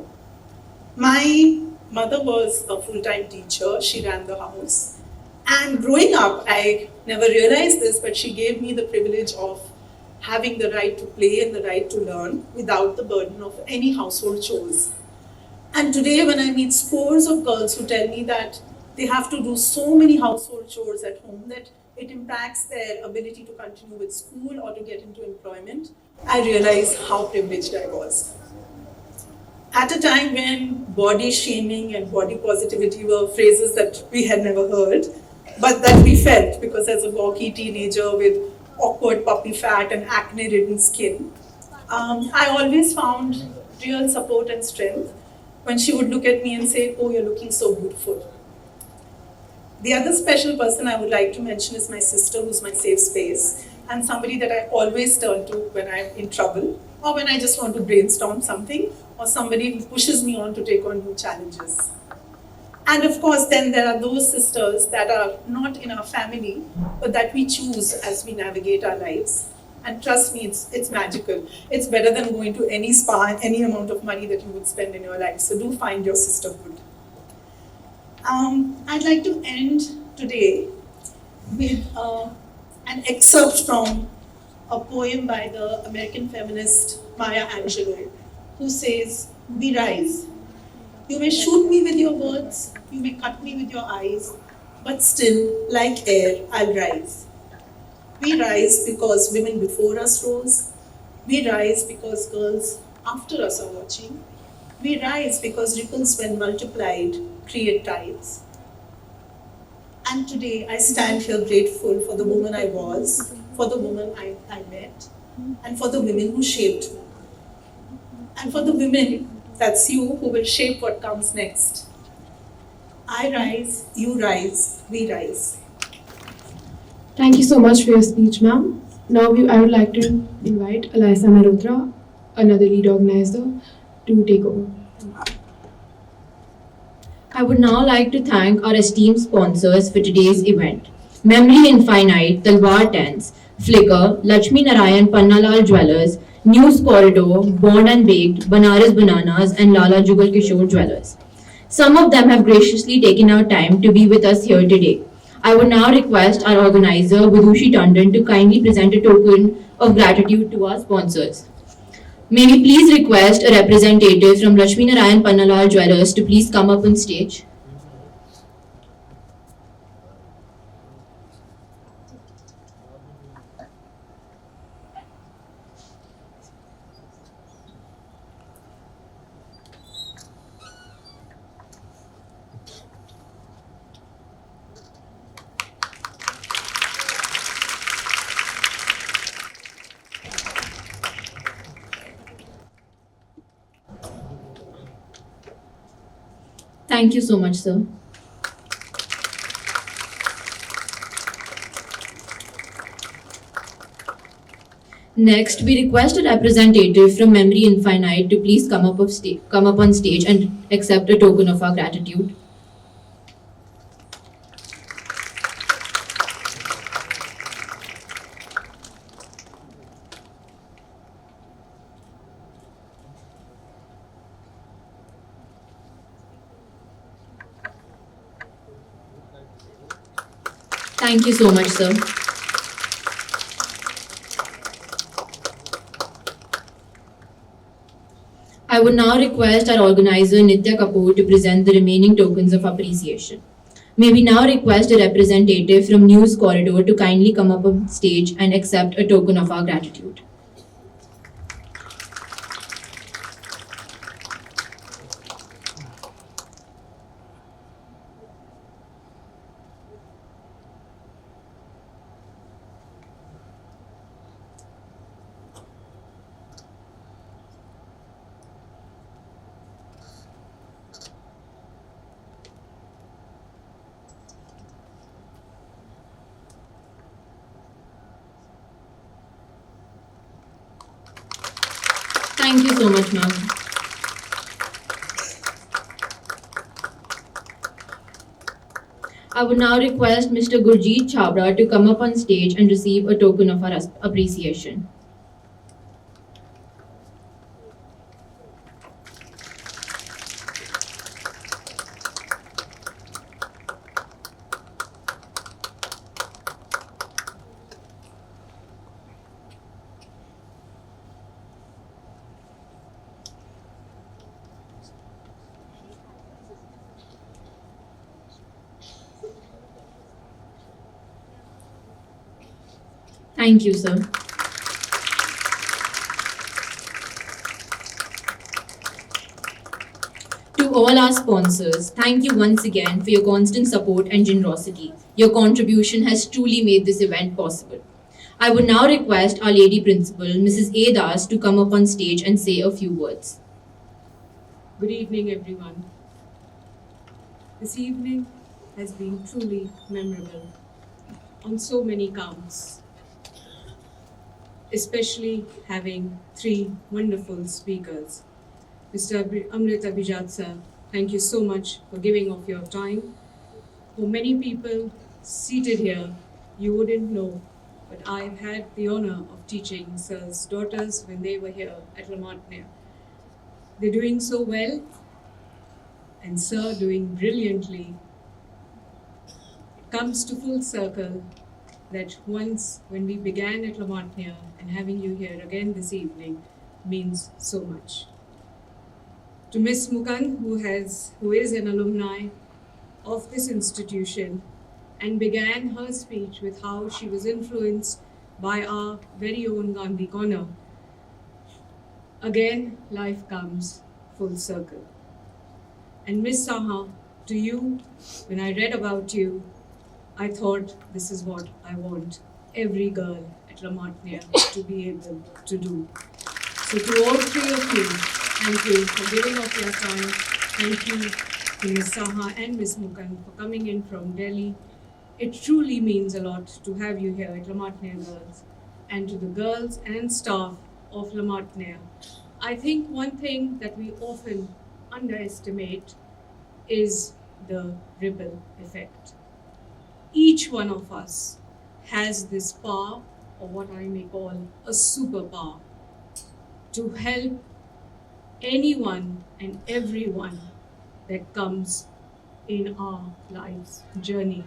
My mother was a full-time teacher. She ran the house. And growing up, I never realized this, but she gave me the privilege of having the right to play and the right to learn without the burden of any household chores. And today when I meet scores of girls who tell me that they have to do so many household chores at home that it impacts their ability to continue with school or to get into employment, I realize how privileged I was. At a time when body shaming and body positivity were phrases that we had never heard, but that we felt because as a gawky teenager with awkward puppy fat and acne-ridden skin, I always found real support and strength when she would look at me and say, "Oh, you're looking so beautiful." The other special person I would like to mention is my sister, who's my safe space, and somebody that I always turn to when I'm in trouble or when I just want to brainstorm something, or somebody who pushes me on to take on new challenges. And of course, then there are those sisters that are not in our family, but that we choose as we navigate our lives. And trust me, it's magical. It's better than going to any spa, any amount of money that you would spend in your life. So do find your sisterhood. I'd like to end today with an excerpt from a poem by the American feminist Maya Angelou, who says, "We rise. You may shoot me with your words, you may cut me with your eyes, but still, like air, I'll rise. We rise because women before us rose. We rise because girls after us are watching. We rise because ripples, when multiplied, create tides. And today I stand here grateful for the woman I was, for the woman I met, and for the women who shaped me. And for the women, that's you, who will shape what comes next. I rise, you rise, we rise." Thank you so much for your speech, ma'am. Now I would like to invite Alyssa Malhotra, another lead organizer, to take over. I would now like to thank our esteemed sponsors for today's event: Memory Infinite, Talwar Tents, Flickr, Lakshmi Narayan Pannalal Jewellers, News Corridor, Bond and Baked, Banaras Bananas, and Lala Jugal Kishore Jewellers. Some of them have graciously taken out time to be with us here today. I would now request our organizer, Vidushi Tandon, to kindly present a token of gratitude to our sponsors. May we please request a representative from Lakshmi Narayan Pannalal Jewellers to please come up on stage. Thank you so much, sir. Next, we request a representative from Memory Infinite to please come up on stage and accept a token of our gratitude. Thank you so much, sir. I would now request our organizer, Nitya Kapoor, to present the remaining tokens of appreciation. May we now request a representative from News Corridor to kindly come up on stage and accept a token of our gratitude. Thank you so much, ma'am. I would now request Mr. Gurjeet Chhabra to come up on stage and receive a token of our appreciation. Thank you, sir. To all our sponsors, thank you once again for your constant support and generosity. Your contribution has truly made this event possible. I would now request our Lady Principal, Mrs. A. Das, to come up on stage and say a few words. Good evening, everyone. This evening has been truly memorable on so many counts, especially having three wonderful speakers. Mr. Amrit Abhijat sir, thank you so much for giving of your time. For many people seated here, you wouldn't know, but I've had the honor of teaching sir's daughters when they were here at Martiniere. They're doing so well, and sir doing brilliantly. It comes to full circle that once when we began at Martiniere and having you here again this evening means so much. To Miss Mukan, who is an alumni of this institution and began her speech with how she was influenced by our very own Gandhi Corner. Again, life comes full circle. And Miss Saha, to you, when I read about you, I thought this is what I want every girl at Martiniere to be able to do. So to all three of you, thank you for giving of your time. Thank you to Ms. Saha and Ms. Mukan for coming in from Delhi. It truly means a lot to have you here at Martiniere Girls, and to the girls and staff of Martiniere. I think one thing that we often underestimate is the ripple effect. Each one of us has this power, or what I may call a superpower, to help anyone and everyone that comes in our life's journey.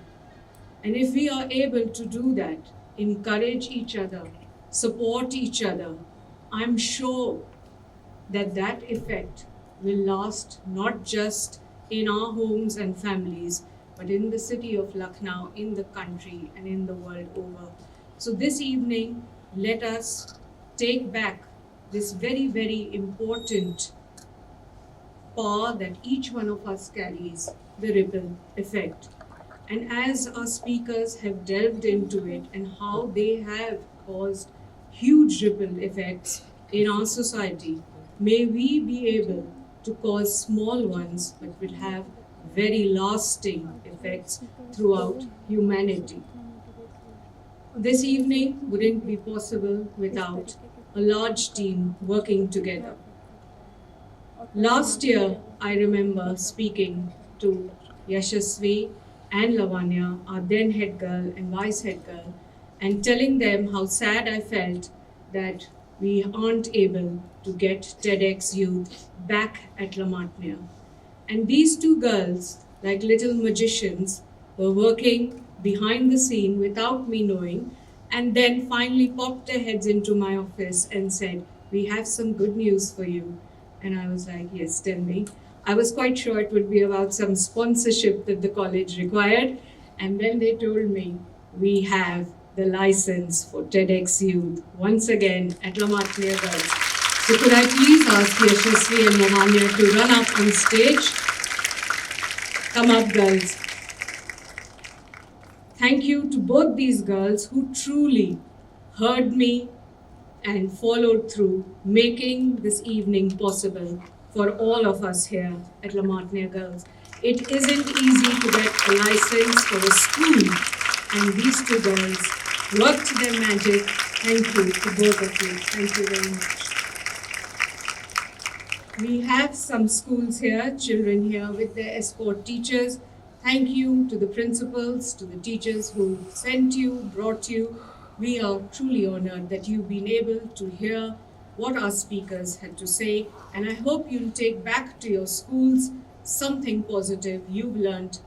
And if we are able to do that, encourage each other, support each other, I'm sure that that effect will last not just in our homes and families, but in the city of Lucknow, in the country, and in the world over. So this evening, let us take back this very, very important power that each one of us carries, the ripple effect. And as our speakers have delved into it and how they have caused huge ripple effects in our society, may we be able to cause small ones but will have very lasting effects throughout humanity. This evening wouldn't be possible without a large team working together. Last year, I remember speaking to Yashasvi and Lavanya, our then head girl and vice head girl, and telling them how sad I felt that we aren't able to get TEDxYouth back at Martiniere. And these two girls, like little magicians, were working behind the scene without me knowing, and then finally popped their heads into my office and said, "We have some good news for you." And I was like, "Yes, tell me." I was quite sure it would be about some sponsorship that the college required. And then they told me, "We have the license for TEDxYouth once again at Martiniere Girls." So could I please ask Yashasvi and Lavanya to run up on stage? Come up, girls. Thank you to both these girls who truly heard me and followed through, making this evening possible for all of us here at Martiniere Girls. It isn't easy to get a license for a school, and these two girls worked their magic. Thank you to both of you. Thank you very much. We have some schools here, children here with their escort teachers. Thank you to the principals, to the teachers who sent you, brought you. We are truly honored that you've been able to hear what our speakers had to say, and I hope you'll take back to your schools something positive you've learned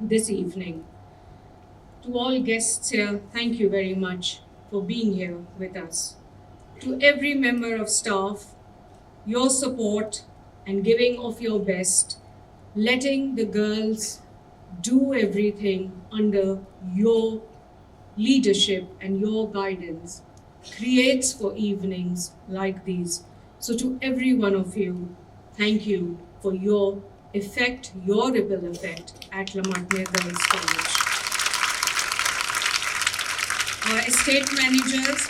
this evening. To all guests here, thank you very much for being here with us. To every member of staff, your support and giving of your best, letting the girls do everything under your leadership and your guidance creates for evenings like these. So to every one of you, thank you for your effect, your ripple effect at Martiniere Girls College. Our estate managers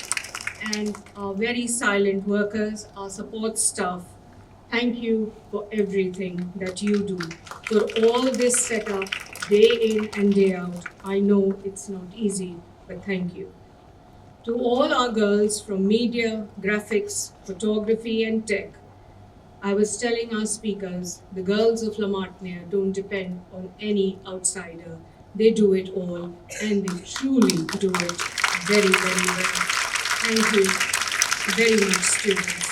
and our very silent workers, our support staff, thank you for everything that you do, for all this setup day in and day out. I know it's not easy, but thank you. To all our girls from media, graphics, photography and tech, I was telling our speakers, the girls of Martiniere don't depend on any outsider. They do it all, and they truly do it very, very well. Thank you very much, students.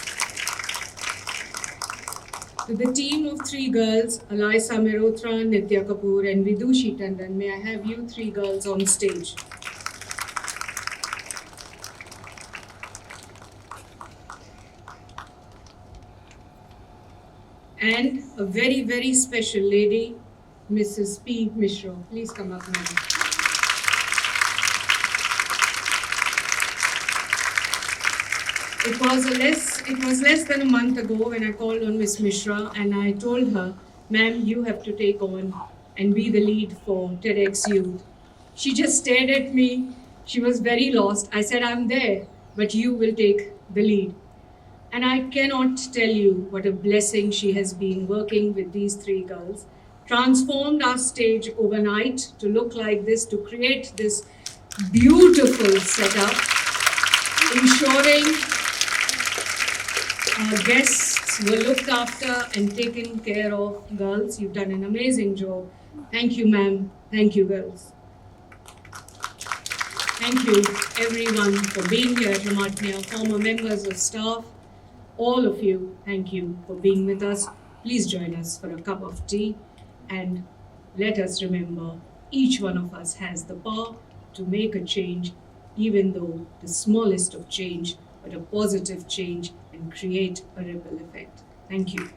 To the team of 3 girls, Alaisa Mehrotra, Nitya Kapoor and Vidushi Tandon, may I have you 3 girls on stage. And a very, very special lady, Mrs. P. Mishra. Please come up, madam. It was less than a month ago when I called on Miss Mishra and I told her, ma'am, you have to take on and be the lead for TEDxYouth. She just stared at me. She was very lost. I said, I'm there, but you will take the lead. And I cannot tell you what a blessing she has been working with these 3 girls, transformed our stage overnight to look like this, to create this beautiful setup, ensuring our guests were looked after and taken care of. Girls, you've done an amazing job. Thank you, ma'am. Thank you, girls. Thank you, everyone, for being here at Martiniere, former members of staff. All of you, thank you for being with us. Please join us for a cup of tea and let us remember each one of us has the power to make a change, even though the smallest of change, but a positive change and create a ripple effect. Thank you.